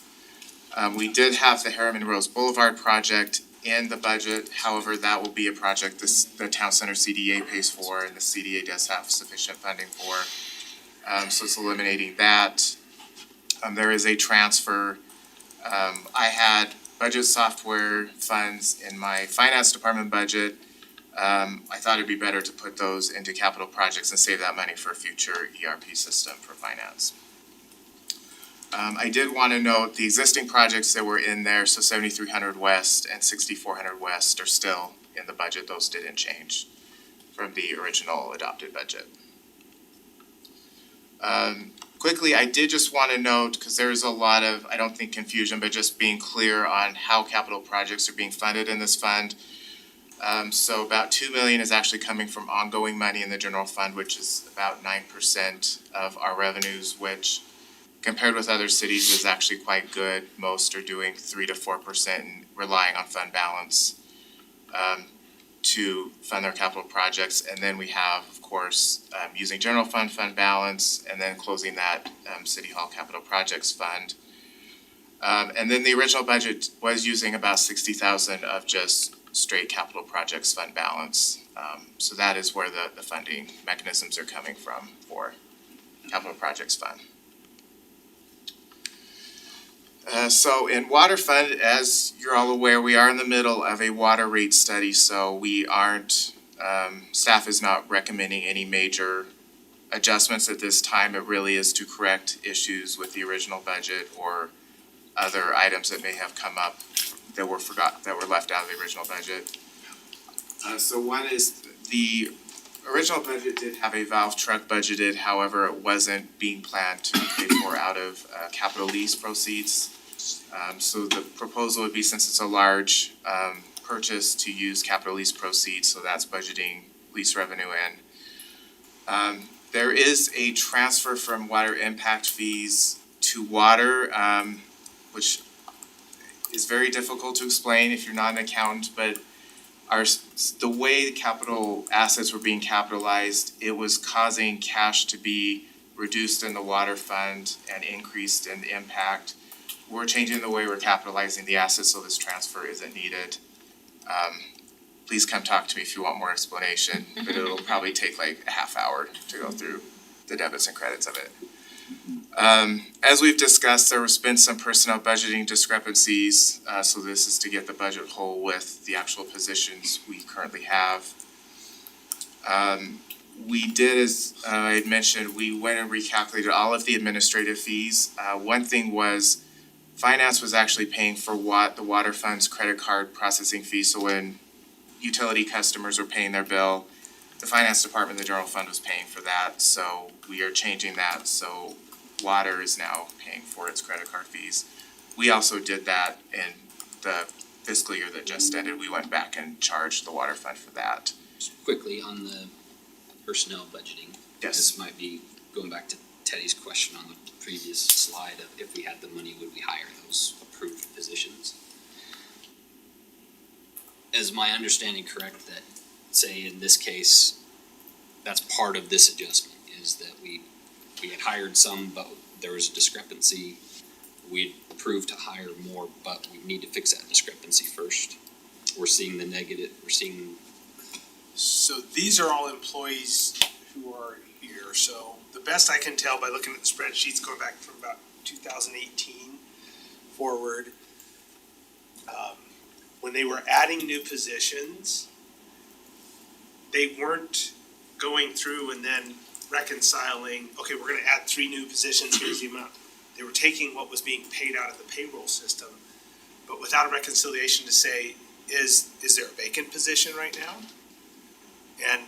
We did have the Harriman Rose Boulevard project in the budget, however, that will be a project the Town Center CDA pays for, and the CDA does have sufficient funding for. So it's eliminating that. There is a transfer. I had budget software funds in my finance department budget. I thought it'd be better to put those into capital projects and save that money for a future ERP system for finance. I did want to note the existing projects that were in there, so 7300 West and 6400 West are still in the budget. Those didn't change from the original adopted budget. Quickly, I did just want to note, because there's a lot of, I don't think confusion, but just being clear on how capital projects are being funded in this fund. So about 2 million is actually coming from ongoing money in the general fund, which is about 9% of our revenues, which compared with other cities is actually quite good. Most are doing 3 to 4% and relying on fund balance to fund their capital projects. And then we have, of course, using general fund balance, and then closing that City Hall Capital Projects Fund. And then the original budget was using about 60,000 of just straight capital projects fund balance. So that is where the funding mechanisms are coming from for capital projects fund. So in water fund, as you're all aware, we are in the middle of a water rate study, so we aren't, staff is not recommending any major adjustments at this time. It really is to correct issues with the original budget or other items that may have come up that were left out of the original budget. So one is the original budget did have a valve truck budgeted, however, it wasn't being planned to be paid for out of capital lease proceeds. So the proposal would be, since it's a large purchase, to use capital lease proceeds, so that's budgeting lease revenue in. There is a transfer from water impact fees to water, which is very difficult to explain if you're not an accountant, but the way the capital assets were being capitalized, it was causing cash to be reduced in the water fund and increased in the impact. We're changing the way we're capitalizing the assets, so this transfer isn't needed. Please come talk to me if you want more explanation, but it'll probably take like a half hour to go through the debits and credits of it. As we've discussed, there has been some personnel budgeting discrepancies, so this is to get the budget whole with the actual positions we currently have. We did, as I had mentioned, we went and recalculated all of the administrative fees. One thing was, finance was actually paying for the water fund's credit card processing fee, so when utility customers were paying their bill, the finance department, the general fund was paying for that, so we are changing that, so water is now paying for its credit card fees. We also did that in the fiscal year that just ended. We went back and charged the water fund for that. Quickly on the personnel budgeting. Yes. This might be going back to Teddy's question on the previous slide of if we had the money, would we hire those approved positions? Is my understanding correct that, say in this case, that's part of this adjustment, is that we had hired some, but there was a discrepancy we approved to hire more, but we need to fix that discrepancy first. We're seeing the negative, we're seeing, So these are all employees who are here, so the best I can tell by looking at the spreadsheets going back from about 2018 forward, when they were adding new positions, they weren't going through and then reconciling, okay, we're gonna add 3 new positions, here's the amount. They were taking what was being paid out of the payroll system, but without a reconciliation to say, is there a vacant position right now? And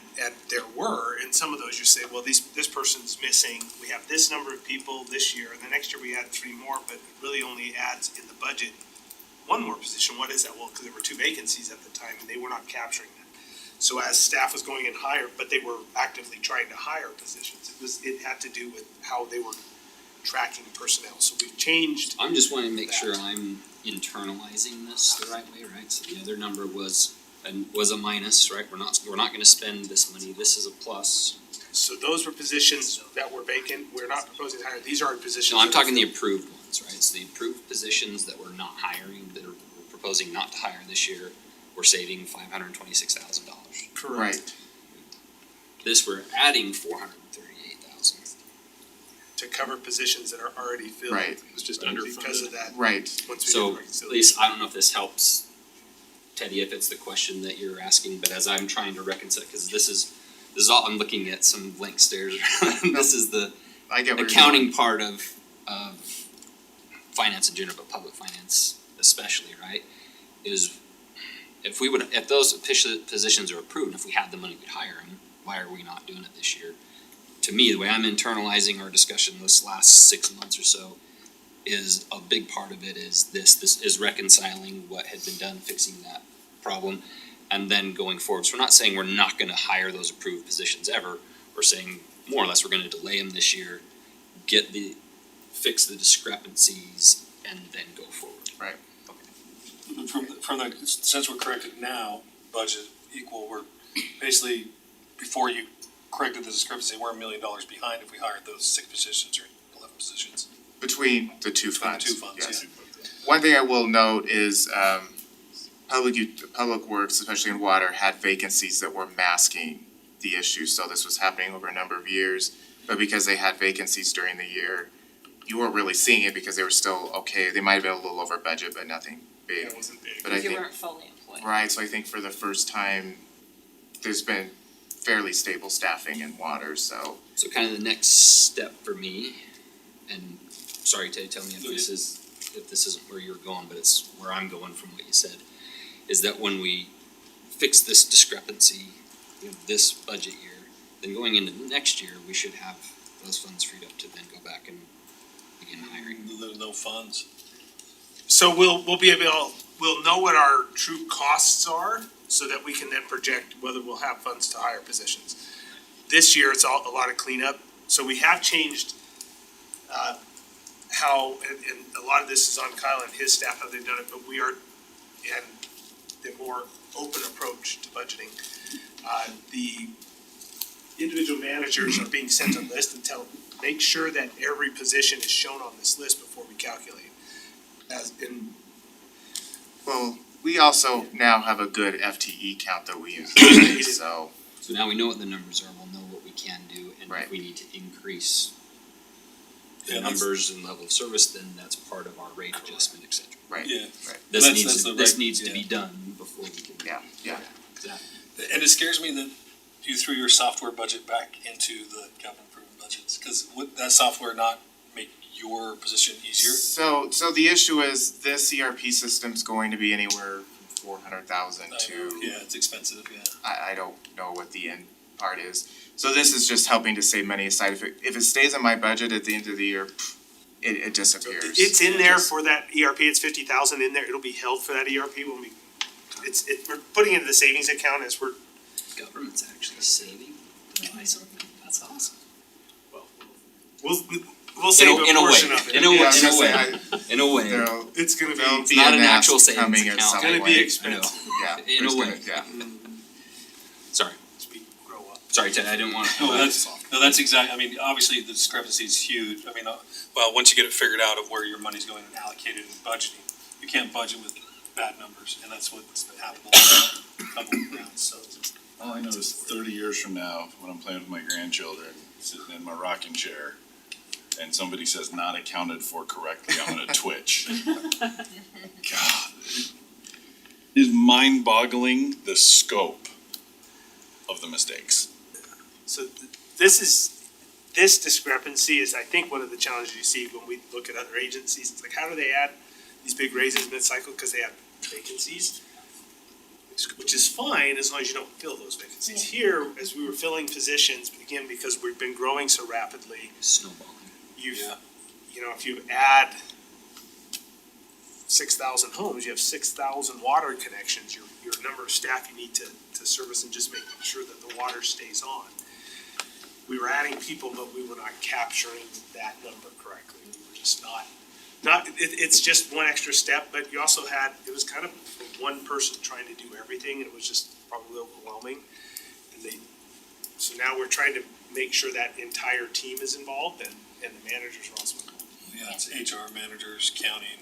there were, and some of those you say, well, this person's missing, we have this number of people this year, and the next year we add 3 more, but it really only adds in the budget 1 more position. What is that? Well, because there were 2 vacancies at the time, and they were not capturing that. So as staff was going in higher, but they were actively trying to hire positions, it had to do with how they were tracking personnel, so we've changed. I'm just wanting to make sure I'm internalizing this the right way, right? So the other number was a minus, right? We're not gonna spend this money, this is a plus. So those were positions that were vacant, we're not proposing to hire, these are positions. No, I'm that are talking the approved ones, right? So the approved positions that we're not hiring, that we're proposing not to hire this year, we're saving $526,000. Correct. This, we're adding $438,000. To cover positions that are already filled. Right. It was just Because of underfunded. that, Right, once we So, get the at reconciliation. least, I don't know if this helps, Teddy, if it's the question that you're asking, but as I'm trying to reconcile, cause this is all, I'm looking at some blank stares. This is the I get what you're accounting going. part of finance in general, but public finance especially, right? Is if those positions are approved, and if we had the money, we'd hire them, why are we not doing it this year? To me, the way I'm internalizing our discussion this last 6 months or so is a big part of it is this is reconciling what had been done, fixing that problem, and then going forward. So we're not saying we're not gonna hire those approved positions ever, we're saying more or less we're gonna delay them this year, fix the discrepancies, and then go forward. From the, since we're corrected now, budget equal, we're basically, before you corrected the discrepancy, we're $1 million behind if we hired those 6 positions or 11 positions. Between the two Between the funds, 2 funds, yes. yeah. One thing I will note is, Public Works, especially in water, had vacancies that were masking the issue, so this was happening over a number of years. But because they had vacancies during the year, you weren't really seeing it because they were still okay, they might have been a little over budget, but nothing big. That wasn't big. But I If you think, weren't fully employed. right, so I think for the first time, there's been fairly stable staffing in water, so. So kind of the next step for me, and sorry Ted, tell me if this isn't where you're going, but it's where I'm going from what you said, is that when we fix this discrepancy, this budget year, then going into next year, we should have those funds freed up to then go back and begin hiring. There's no funds. So we'll know what our true costs are, so that we can then project whether we'll have funds to hire positions. This year, it's a lot of cleanup, so we have changed, how, and a lot of this is on Kyle and his staff, how they've done it, but we are, and the more open approach to budgeting. The individual managers are being sent a list and make sure that every position is shown on this list before we calculate. Well, we also now have a good FTE count that we use, so. So now we know what the numbers are, we'll know what we can do, and if Right. we need to increase the Yeah, that's- numbers and level of service, then that's part of our rate adjustment, et cetera. Right, Yeah. This That's- needs that's to, the this reg- needs to yeah. be done before we can. yeah. And it scares me that you threw your software budget back into the capital improvement budgets, cause would that software not make your position easier? So the issue is this ERP system's going to be anywhere from 400,000 to, Yeah, it's expensive, yeah. I don't know what the end part is. So this is just helping to save money aside. If it stays in my budget at the end of the year, it disappears. It's in there for that ERP, it's 50,000 in there, it'll be held for that ERP when we're putting it into the savings account as we're, Government's actually saving by something, that's awesome. we'll save In a a way, portion of it. in a way, Yeah, I was in a gonna way, say, in a way. There'll It's gonna be be, not a an actual mask savings coming at account. some It's gonna point. be I know. expensive. Yeah, In a there's way. gonna, yeah. Sorry. As we grow up. Sorry, Ted, I didn't want to. No, that's exact, I mean, obviously the discrepancy is huge, I mean, well, once you get it figured out of where your money's going and allocated and budgeting, you can't budget with bad numbers, and that's what's been happening the last couple of rounds, so. All I know is 30 years from now, when I'm playing with my grandchildren, sitting in my rocking chair, and somebody says not accounted for correctly, I'm gonna twitch. God, it is mind-boggling the scope of the mistakes. So this discrepancy is, I think, one of the challenges you see when we look at other agencies. It's like, how do they add these big raises mid-cycle? Because they have vacancies, which is fine as long as you don't fill those vacancies. Here, as we were filling positions, again, because we've been growing so rapidly, Snowballing. If you add 6,000 homes, you have 6,000 water connections, your number of staff you need to service and just make sure that the water stays on. We were adding people, but we were not capturing that number correctly. We were just it's just one extra step, but you also it was kind of one person trying to do everything, and it was just probably overwhelming. So now we're trying to make sure that entire team is involved and the managers are also involved. Yeah, it's HR managers, counting,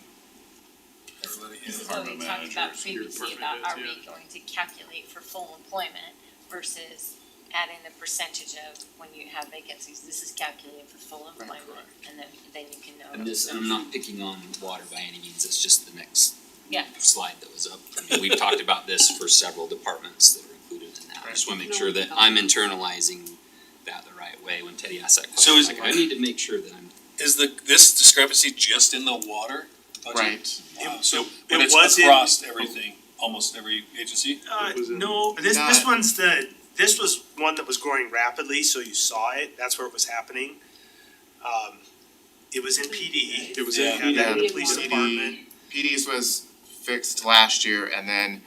everybody, yeah. So we Department talked about managers, previously about, are we going to calculate for full employment versus adding the percentage of when you have vacancies, this is calculated for full employment, and then you can know. And I'm not picking on water by any means, it's just the next Yeah. slide that was up. I mean, we've talked about this for several departments that are included in that. I just wanna make sure that I'm internalizing that the right way when Teddy asks that So question. is- Like, I need to make sure that I'm. Is this discrepancy just in the water budget? Right. Wow, so, It but it's was in- across everything, almost every agency? No, this Not- one's this was one that was growing rapidly, so you saw it, that's where it was happening. It was in PD. It was in We had that in the PD. police PD. department. PD's was fixed last year, and then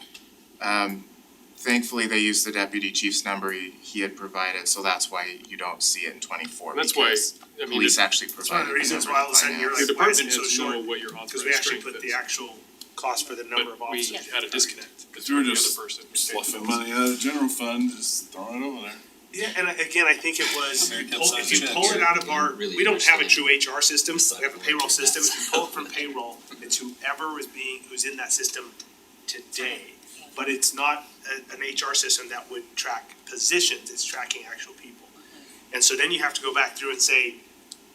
thankfully they used the deputy chief's number he had provided, so that's why you don't see it in 24. That's why, because I mean, police the actually It's one of provided the the reasons number why to all of a sudden you're finance. like, why is it department so heads short? know what your authorized Because we actually strength put is. the actual cost for the number of But we officers. had a disconnect. If you were The just other person. fluffing money out of the general fund, just throwing it over there. Yeah, and again, I think it was, American if you Science pull it out of our, Really we don't have a understand true HR system, we have a payroll system, if you pull it from payroll, it's who's in that system today. But it's not an HR system that would track positions, it's tracking actual people. And so then you have to go back through and say,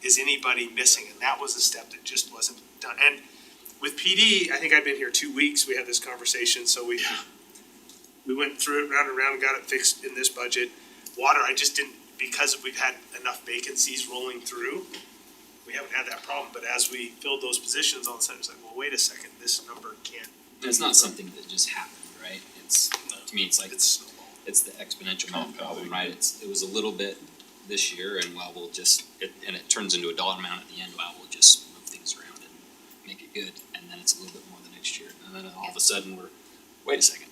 is anybody missing? And that was a step that just wasn't done. And with PD, I think I've been here 2 weeks, we had this conversation, so we went through it round and round and got it fixed in this budget. Water, I just didn't, because we've had enough vacancies rolling through, we haven't had that problem, but as we filled those positions, all of a sudden it's like, well, wait a second, this number can't. It's not something that just happened, right? It's, to me, it's like, It's snowball. it's the exponential Compounding. problem, right? It was a little bit this year, and while we'll just, and it turns into a dollar amount at the end, while we'll just move things around and make it good, and then it's a little bit more the next year, and then all of a sudden wait a second.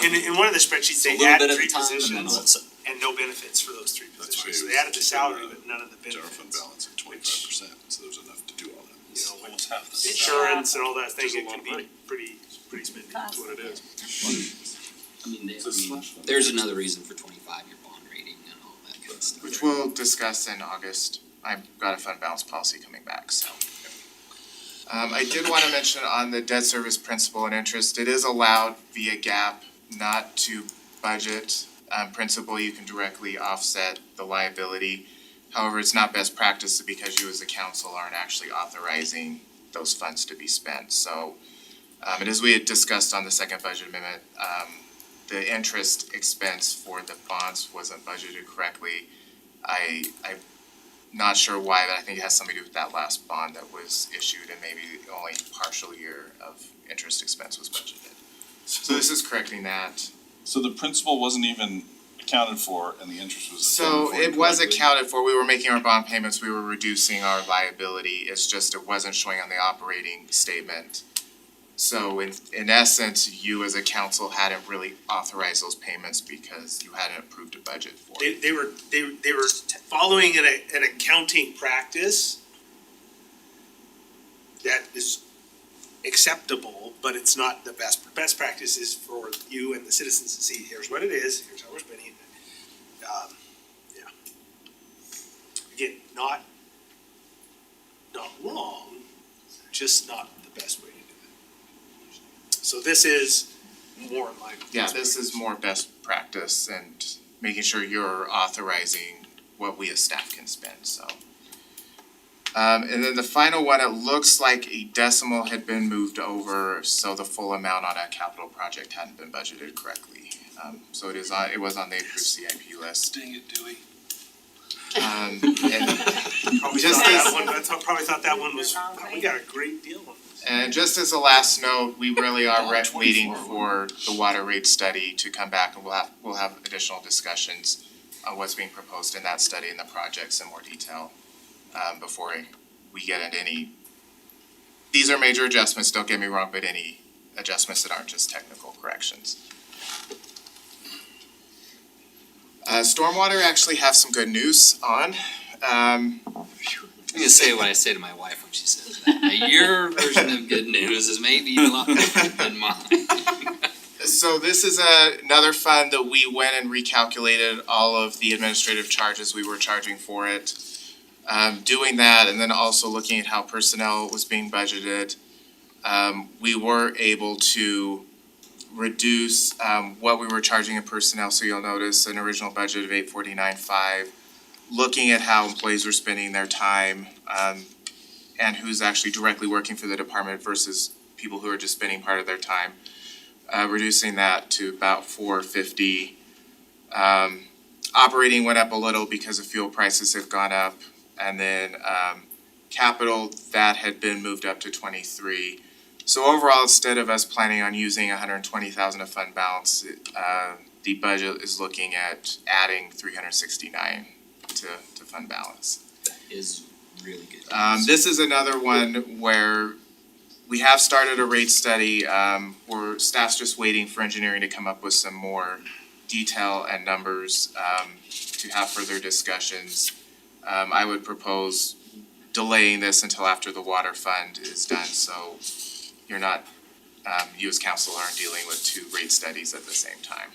In one of the spreadsheets, It's a they little had bit at 3 a time, and then all of a positions sudden, and no benefits for those 3 That's positions. why So it they added the was, salary, but none of the General fund benefits. balance at 25%, so there's enough to do all that. You know, Almost half the. insurance and all that thing, Which is a it lot can of be money. pretty spendy. That's what it is. I mean, It's a slush fund. there's another reason for 25, your bond rating and all that kind of stuff. Which we'll discuss in August. I've got a fund balance policy coming back, so. I did wanna mention on the debt service principal and interest, it is allowed via GAAP not to budget principal, you can directly offset the liability. However, it's not best practice because you as a council aren't actually authorizing those funds to be spent, so. And as we had discussed on the second budget amendment, the interest expense for the bonds wasn't budgeted correctly. I'm not sure why, but I think it has something to do with that last bond that was issued and maybe only partial year of interest expense was budgeted. So this is correcting that. So the principal wasn't even accounted for and the interest was accounted So for it was incorrectly? accounted for, we were making our bond payments, we were reducing our liability, it's just it wasn't showing on the operating statement. So in essence, you as a council hadn't really authorized those payments because you hadn't approved a budget for it. They were following an accounting practice that is acceptable, but it's not the best. Best practice is for you and the citizens to see, here's what it is, here's how we're spending it. again, not wrong, just not the best way to do it. So this is more in line with Yeah, best this is more best practice and making sure you're authorizing what we as staff can spend, so. And then the final one, it looks like a decimal had been moved over, so the full amount on a capital project hadn't been budgeted correctly. So it was on the approved CIP list. Dang it, Dewey. And Probably Just thought as- that one, probably thought that one was, we got a great deal on this. And just as a last note, we really are waiting for the water rate study to come back, and we'll have additional discussions on what's being proposed in that study and the projects in more detail, before we get into any. These are major adjustments, don't get me wrong, but any adjustments that aren't just technical corrections. Stormwater actually have some good news on. I'm gonna say what I say to my wife when she says that. Now, your version of good news is maybe a lot different than mine. So this is another fund that we went and recalculated all of the administrative charges we were charging for it. Doing that and then also looking at how personnel was being budgeted, we were able to reduce what we were charging in personnel, so you'll notice an original budget of $849,500. Looking at how employees were spending their time, and who's actually directly working for the department versus people who are just spending part of their time. Reducing that to about $450. Operating went up a little because of fuel prices have gone up. And then capital, that had been moved up to 23. So overall, instead of us planning on using $120,000 of fund balance, the budget is looking at adding $369 to fund balance. That is really good news. This is another one where we have started a rate study, where staff's just waiting for engineering to come up with some more detail and numbers, to have further discussions. I would propose delaying this until after the water fund is done, so you're not, you as council aren't dealing with two rate studies at the same time.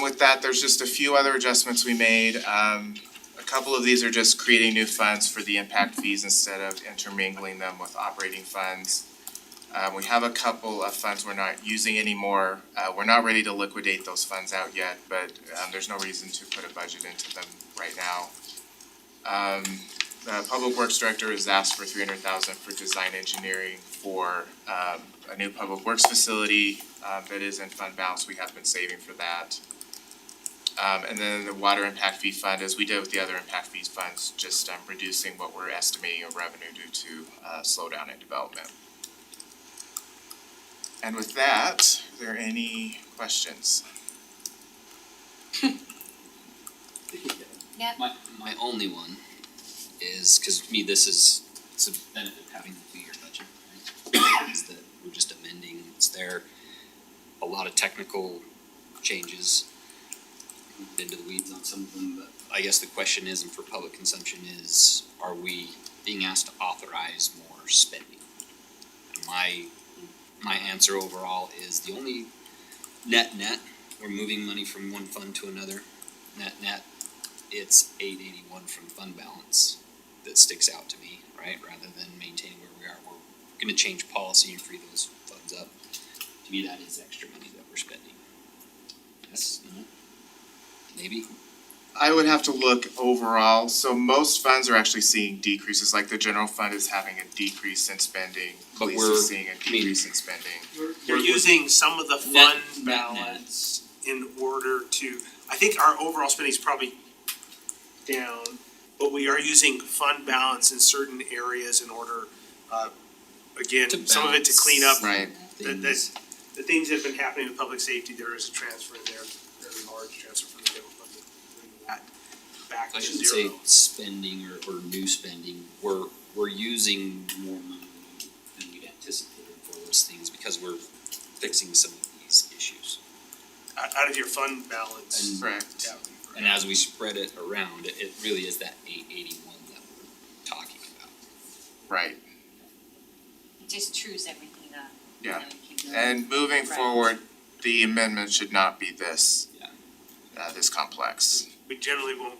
With that, there's just a few other adjustments we made. A couple of these are just creating new funds for the impact fees instead of intermingling them with operating funds. We have a couple of funds we're not using anymore. We're not ready to liquidate those funds out yet, but there's no reason to put a budget into them right now. The Public Works Director has asked for $300,000 for design engineering for a new Public Works facility that is in fund balance. We have been saving for that. And then the Water Impact Fee Fund, as we did with the other impact fees funds, just reducing what we're estimating of revenue due to slowdown in development. And with that, are there any questions? My only one is, cause to me, it's a benefit of having the 2-year budget, right? Is that we're just amending, it's there, a lot of technical changes. Into the weeds on some of them, but I guess the question is, and for public consumption is, are we being asked to authorize more spending? And my answer overall is the only net, we're moving money from one fund to another. Net, it's $881 from fund balance that sticks out to me, right? Rather than maintaining where we are, we're gonna change policy and free those funds up. To me, that is extra money that we're spending. Yes, no? Maybe? I would have to look overall, so most funds are actually seeing decreases, like the general fund is having a decrease in spending, But police is seeing a decrease in spending. You're using some of the Net- fund net. balance in order to, I think our overall spending is probably down, but we are using fund balance in certain areas in order, again, To some of it to clean up Right. Things. the things that have been happening with public safety. There is a transfer in there, very large transfer from the general fund to bring that back I to shouldn't zero. say spending or new spending, we're using more money than we'd anticipated for those things because we're fixing some of these issues. Out of your fund balance. And- Correct. Yeah. And as we spread it around, it really is that 881 that we're talking about. Right, It just trues everything up. Yeah. And then we keep going. and moving Right. forward, the amendment should not be this. Yeah. this complex. We generally won't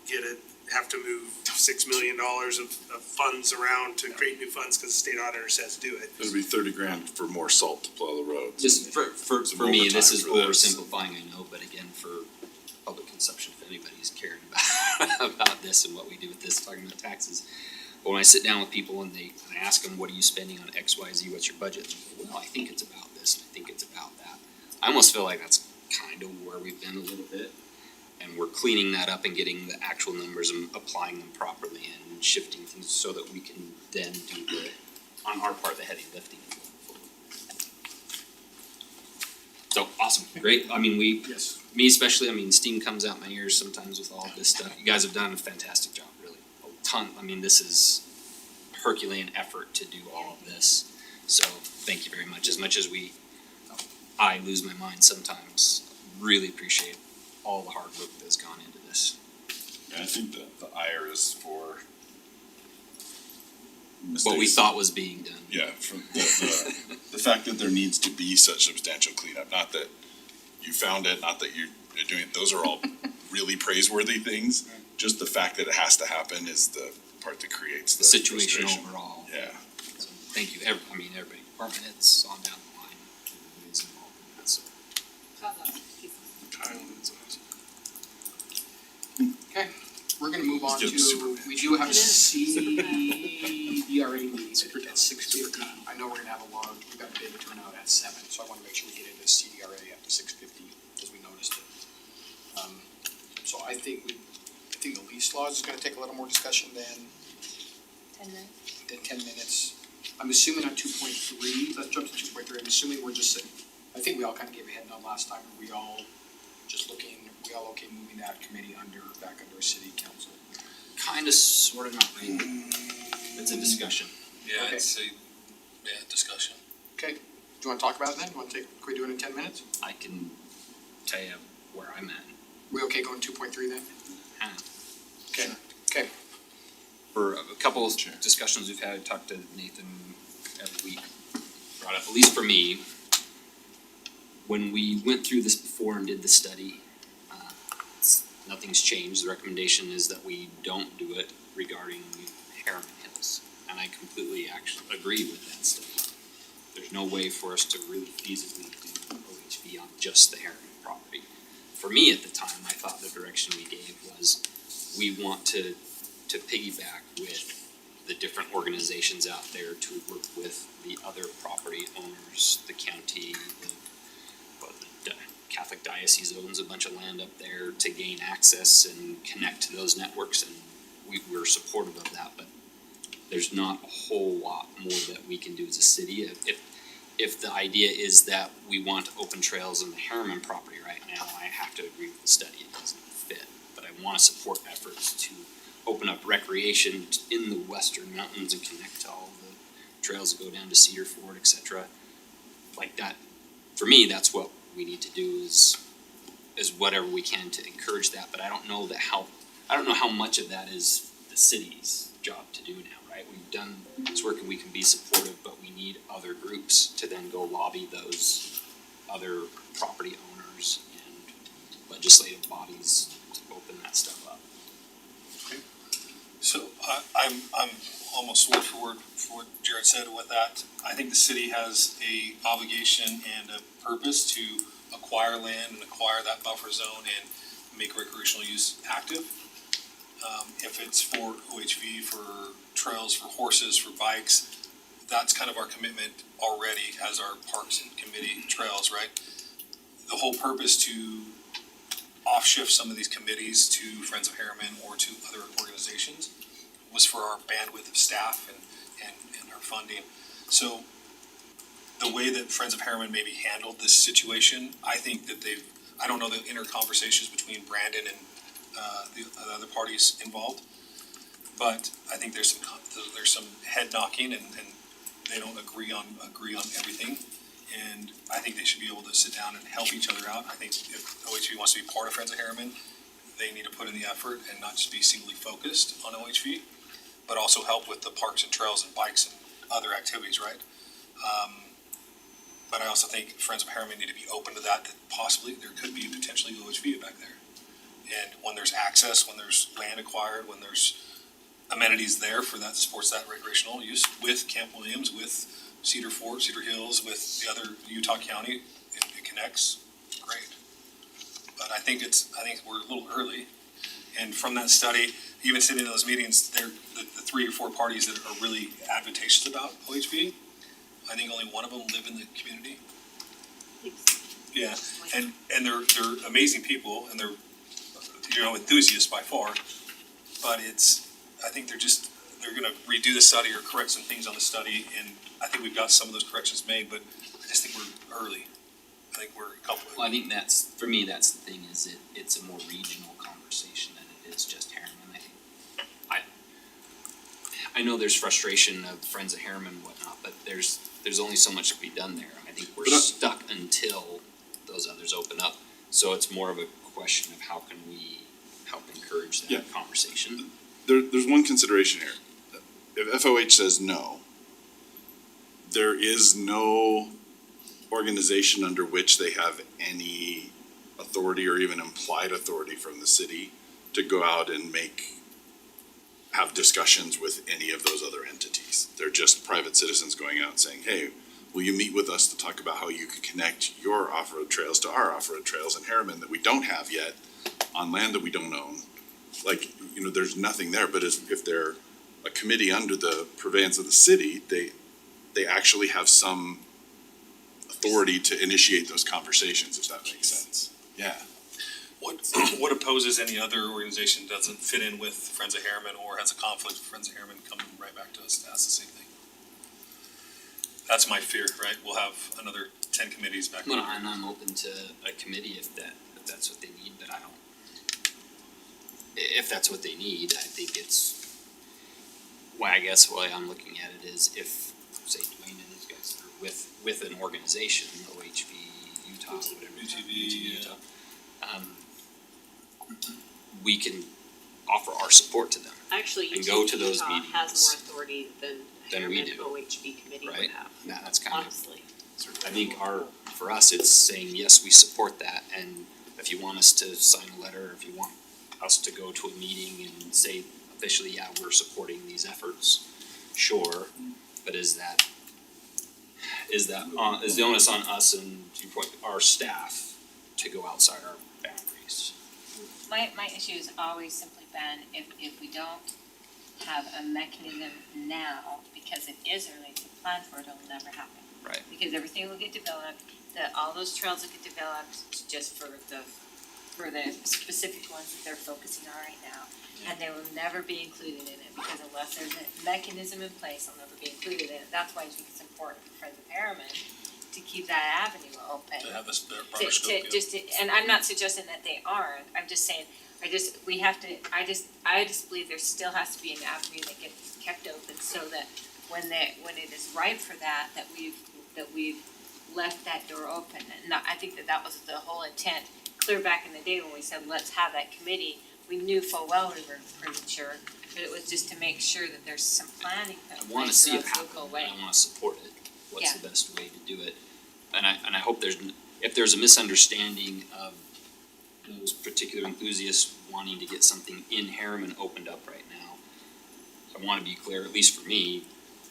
have to move $6 million of funds around to create new funds because the state auditor says do it. It'll be 30 grand for more salt to plow the roads. Just for Some me, this overtime is for this. oversimplifying, I know, but again, for public consumption, if anybody's cared about about this and what we do with this, talking about taxes. But when I sit down with people and I ask them, what are you spending on X, Y, Z, what's your budget? Well, I think it's about this, I think it's about that. I almost feel like that's kind of where we've been a little bit. And we're cleaning that up and getting the actual numbers and applying them properly and shifting things so that we can then do on our part, the heavy lifting. So, awesome, great, I mean, Yes. me especially, I mean, steam comes out my ears sometimes with all of this stuff. You guys have done a fantastic job, really. A ton, I mean, this is Herculean effort to do all of this. So, thank you very much. As much as I lose my mind sometimes, really appreciate all the hard work that's gone into this. And I think the ire is for What we mistakes. thought was being done. Yeah, from the fact that there needs to be such substantial cleanup, not that you found it, not that you're doing it, those are all really praiseworthy things. Just the fact that it has to happen is the part that creates The the situation frustration. overall. Yeah. So, thank you, everybody, department heads on down the line, everybody's involved in that, so. Okay, we're gonna move on Let's get to, we do have a CDRA meeting at 6:50. I know we're gonna have we've got a big turnout at 7, so I wanna make sure we get into CDRA at 6:50, as we noticed it. So I think the lease laws is gonna take a little more discussion than 10 minutes. I'm assuming on 2.3, let's jump to 2.3, I'm assuming we're just sitting, I think we all kind of gave a head nod last time, we all okay moving that committee back under city council? Kinda, sorta, not really. It's a discussion. Yeah, Okay. I'd say, discussion. Okay, do you wanna talk about it then? Can we do it in 10 minutes? I can tell you where I'm at. We okay going 2.3 then? Okay, For a couple of discussions we've had, talked to Nathan every week, brought up, at least for me, when we went through this before and did the study, nothing's changed. The recommendation is that we don't do it regarding Harriman Hills. And I completely actually agree with that study. There's no way for us to really feasibly do OHV on just the Harriman property. For me at the time, I thought the direction we gave was we want to piggyback with the different organizations out there to work with the other property owners, the county, the Catholic Diocese owns a bunch of land up there to gain access and connect to those networks, and we're supportive of that, but there's not a whole lot more that we can do as a city. If the idea is that we want open trails in the Harriman property right now, I have to agree with the study, it doesn't fit. But I wanna support efforts to open up recreation in the western mountains and connect to all the trails that go down to Cedar Ford, et cetera. Like that, for me, that's what we need to do is whatever we can to encourage that, but I don't know how much of that is the city's job to do now, right? We've done this work and we can be supportive, but we need other groups to then go lobby those other property owners and legislative bodies to open that stuff up. So I'm almost word for word for what Jared said with that. I think the city has a obligation and a purpose to acquire land and acquire that buffer zone and make recreational use active. If it's for OHV, for trails, for horses, for bikes, that's kind of our commitment already as our parks and committee trails, right? The whole purpose to off-shift some of these committees to Friends of Harriman or to other organizations was for our bandwidth of staff and our funding. So the way that Friends of Harriman maybe handled this situation, I think that I don't know the inner conversations between Brandon and the other parties involved, but I think there's some head knocking and they don't agree on everything. And I think they should be able to sit down and help each other out. I think if OHV wants to be part of Friends of Harriman, they need to put in the effort and not just be singly focused on OHV, but also help with the parks and trails and bikes and other activities, right? But I also think Friends of Harriman need to be open to that possibly there could be potentially OHV back there. there's access, when there's land acquired, when there's amenities there for that supports that recreational use with Camp Williams, with Cedar Fort, Cedar Hills, with the other Utah County, it connects, great. But I think we're a little early. And from that study, even sitting in those meetings, the 3 or 4 parties that are really advantageous about OHV, I think only one of them live in the community. Yeah, and they're amazing people, and they're, enthusiasts by far, but I think they're gonna redo the study or correct some things on the study, and I think we've got some of those corrections made, but I just think we're early. I think we're a couple. Well, I think for me, that's the thing, is it's a more regional conversation than it is just Harriman. I know there's frustration of Friends of Harriman and whatnot, but there's only so much to be done there. I think we're stuck until those others open up. So it's more of a question of how can we help encourage that conversation. There's one consideration here. If FOH says no, there is no organization under which they have any authority or even implied authority from the city to go out and have discussions with any of those other entities. They're just private citizens going out and saying, hey, will you meet with us to talk about how you can connect your off-road trails to our off-road trails in Harriman that we don't have yet on land that we don't own? Like, there's nothing there, but if they're a committee under the purveyance of the city, they actually have some authority to initiate those conversations, if that makes sense. Yeah. What opposes any other organization doesn't fit in with Friends of Harriman or has a conflict with Friends of Harriman coming right back to us to ask the same thing? That's my fear, right? We'll have another 10 committees back. Well, and I'm open to a committee if that's what they need, but if that's what they need, I think it's, I guess the way I'm looking at it is if, say, Dwayne and these guys are with an organization, OHV, Utah, whatever. UTV, Utah, we can offer our support to them. Actually, And go to those Utah meetings. has more authority than Than we Harriman do. OHV committee would Right? have, Now, that's kind of, honestly. I think for us, it's saying, yes, we support that, and if you want us to sign a letter, if you want us to go to a meeting and say officially, yeah, we're supporting these efforts, sure, but is the onus on us and, to your point, our staff to go outside our boundaries? My issue has always simply been if we don't have a mechanism now, because it is early to plan for it, it'll never happen. Right. Because everything will get developed, all those trails will get developed just for the specific ones that they're focusing on right now. And they will never be included in it, because unless there's a mechanism in place, they'll never be included in it. That's why I think it's important for Friends of Harriman to keep that avenue open. To have this broader scope, yeah. And I'm not suggesting that they aren't, I'm just saying, I just believe there still has to be an avenue that gets kept open so that when it is ripe for that we've left that door open. And I think that was the whole intent, clear back in the day when we said, let's have that committee. We knew full well we were premature, but it was just to make sure that there's some planning that I wanna see it happen, go but away. I wanna support it, what's Yeah. the best way to do it? And I hope if there's a misunderstanding of those particular enthusiasts wanting to get something in Harriman opened up right now, I wanna be clear, at least for me,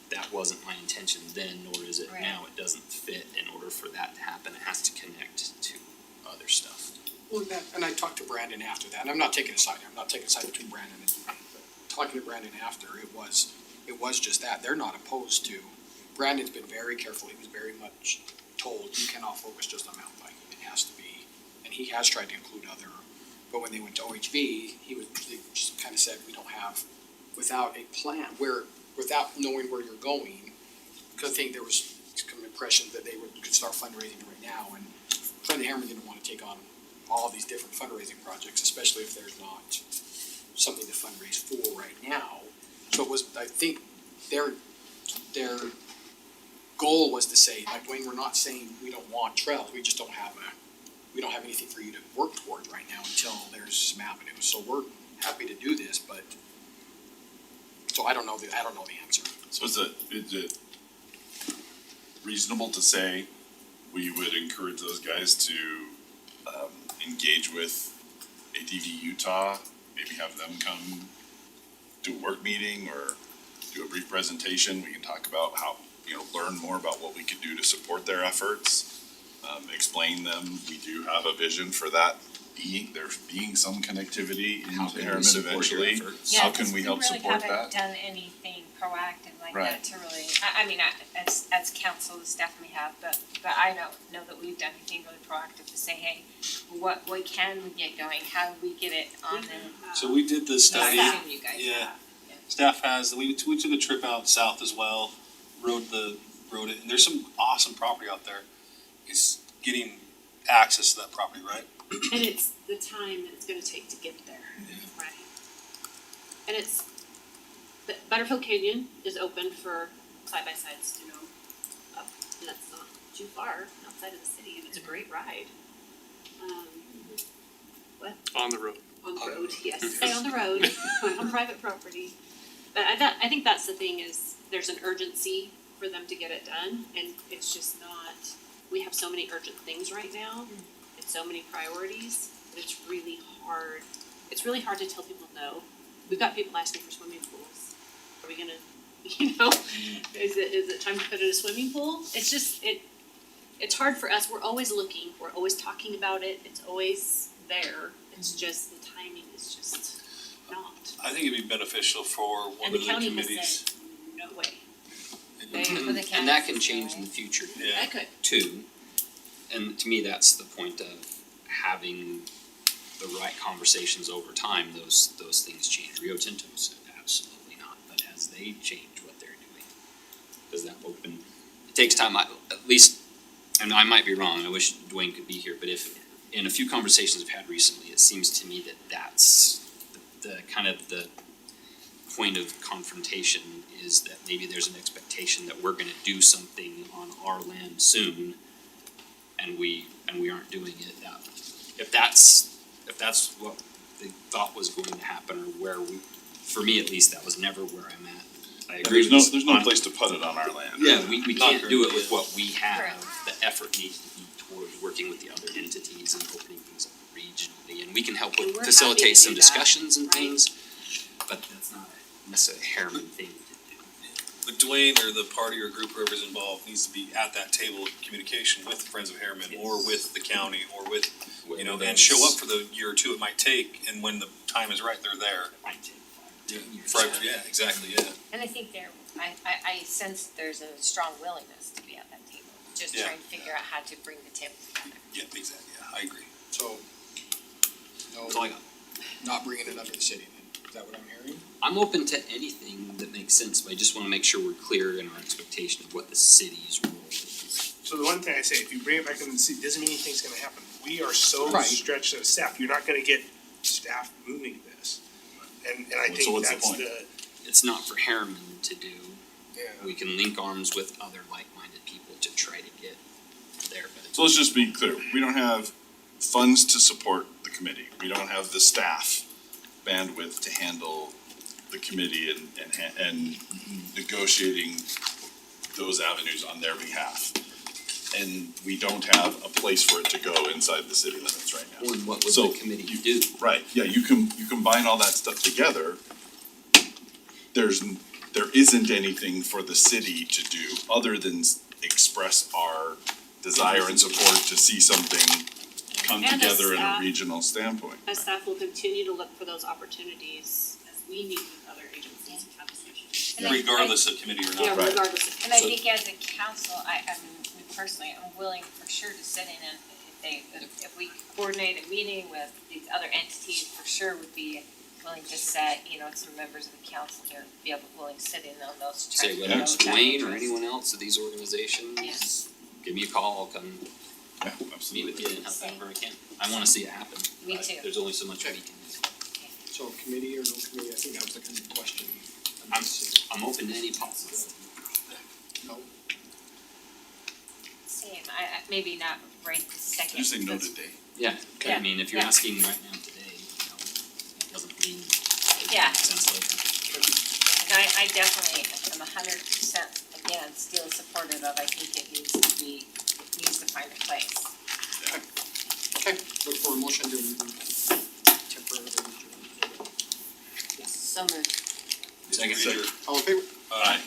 that wasn't my intention then, nor is it Right. now. It doesn't fit. In order for that to happen, it has to connect to other stuff. Well, and I talked to Brandon after that, and I'm not taking a side here, I'm not taking a side between Brandon and me, but talking to Brandon after, it was just that, they're not opposed to, Brandon's been very careful, he was very much told, you cannot focus just on mountain biking, it has to be, and he has tried to include other, but when they went to OHV, they just kinda said, we don't have, without a plan, without knowing where you're going, cause I think there was some impression that they could start fundraising right now, and Friend of Harriman didn't wanna take on all these different fundraising projects, especially if there's not something to fundraise for right now. So it was, I think, their goal was to say, like, Wayne, we're not saying we don't want trails, we just don't have anything for you to work towards right now until there's some avenues. So we're happy to do this, but, so I don't know the answer. So is it reasonable to say we would encourage those guys to engage with ATV Utah, maybe have them come do a work meeting or do a brief presentation. We can talk about how, learn more about what we could do to support their efforts. Explain them, we do have a vision for that, there being some connectivity How into can we Harriman support your eventually. efforts? Yeah, How 'cause can we help support really that? haven't done anything proactive like Right. that to really, I mean, as council, the staff may have, but I don't know that we've done anything really proactive to say, hey, what can we get going, how do we get it on the. So we did the I study, assume you guys yeah. have. Staff has, we took a trip out south as well, rode it, and there's some awesome property out there. It's getting access to that property, right? And it's the time that it's gonna take to get there, right? And the Butterfield Canyon is open for side-by-sides to go up, and that's not too far outside of the city, and it's a great ride. On the road. On the road, yes, stay on the road, on private property. But I think that's the thing is, there's an urgency for them to get it done, and it's just not, we have so many urgent things right now, and so many priorities, that it's really hard to tell people no. We've got people asking for swimming pools, are we gonna, is it time to put in a swimming pool? It's just, it's hard for us, we're always looking, we're always talking about it, it's always there, it's just, the timing is just not. I think it'd be beneficial for one of And the the county has committees. said, no way. And that can change in the future Yeah. That could. too. And to me, that's the point of having the right conversations over time, those things change. Rio Tinto said absolutely not, but as they change what they're doing, does that open, it takes time, at least, and I might be wrong, I wish Dwayne could be here, but if, in a few conversations I've had recently, it seems to me that that's the kind of the point of confrontation is that maybe there's an expectation that we're gonna do something on our land soon, and we aren't doing it. If that's what the thought was going to happen, or where we, for me at least, that was never where I'm at. I agree There's with no place to put it on our land. Yeah, we Not can't do it currently, with what we have. Correct. The effort needs to be towards working with the other entities and opening things up regionally, and we can help And with we're happy facilitate to some do that, discussions and right? things, but that's not necessarily a Harriman thing to do. But Dwayne or the party or group, whoever's involved, needs to be at that table of communication with Friends of Harriman or with the county or with, and show up for the year or two it might take, and when the time is right, they're there. It might take 5 or 10 years. Yeah, exactly, yeah. And I think I sense that there's a strong willingness to be at that table, just Yeah. trying to figure out how to bring the table together. Yeah, exactly, yeah, I agree. So, That's all I got. not bringing it under the city then, is that what I'm hearing? I'm open to anything that makes sense, but I just wanna make sure we're clear in our expectation of what the city's role is. So the one thing I say, if you bring it back into the city, doesn't mean anything's gonna happen. We are so Right. stretched as staff, you're not gonna get staff moving this. And I So think what's the that's point? It's not for Harriman to do. Yeah. We can link arms with other like-minded people to try to get there, but it's. So let's just be clear, we don't have funds to support the committee, we don't have the staff bandwidth to handle the committee and negotiating those avenues on their behalf. And we don't have a place for it to go inside the city limits right now. Well, and what would So, the committee do? Right, yeah, you combine all that stuff together, there isn't anything for the city to do other than express our desire and support to see something come And together in a staff. regional standpoint. As staff will continue to look for those opportunities as we meet with other agencies and conversations. And I- Regardless of committee or Yeah, not. Right. regardless of. And I think as a council, I mean, personally, I'm willing for sure to sit in and if we coordinate a meeting with these other entities, for sure would be willing to set, some members of the council here, be willing to sit in on those, to try Say to whether it's promote that Dwayne or interest. anyone else of these organizations, Yes. give me a call, I'll come Yeah, meet absolutely. with you and help however I can. I wanna see it happen. Me but too. There's only so much we can do. So committee or no committee, I think that was the kind of question. I'm open to any possibility. No, Same, I maybe not right this second. You say no because- today. Yeah, I Yeah, mean, if you're yeah. asking right now today, that doesn't mean it Yeah. makes sense later. And I definitely am 100% again, still supportive of, I think it needs to find a place. okay, look for a motion to for the adjournment. So moved. Second. All in favor? Aye.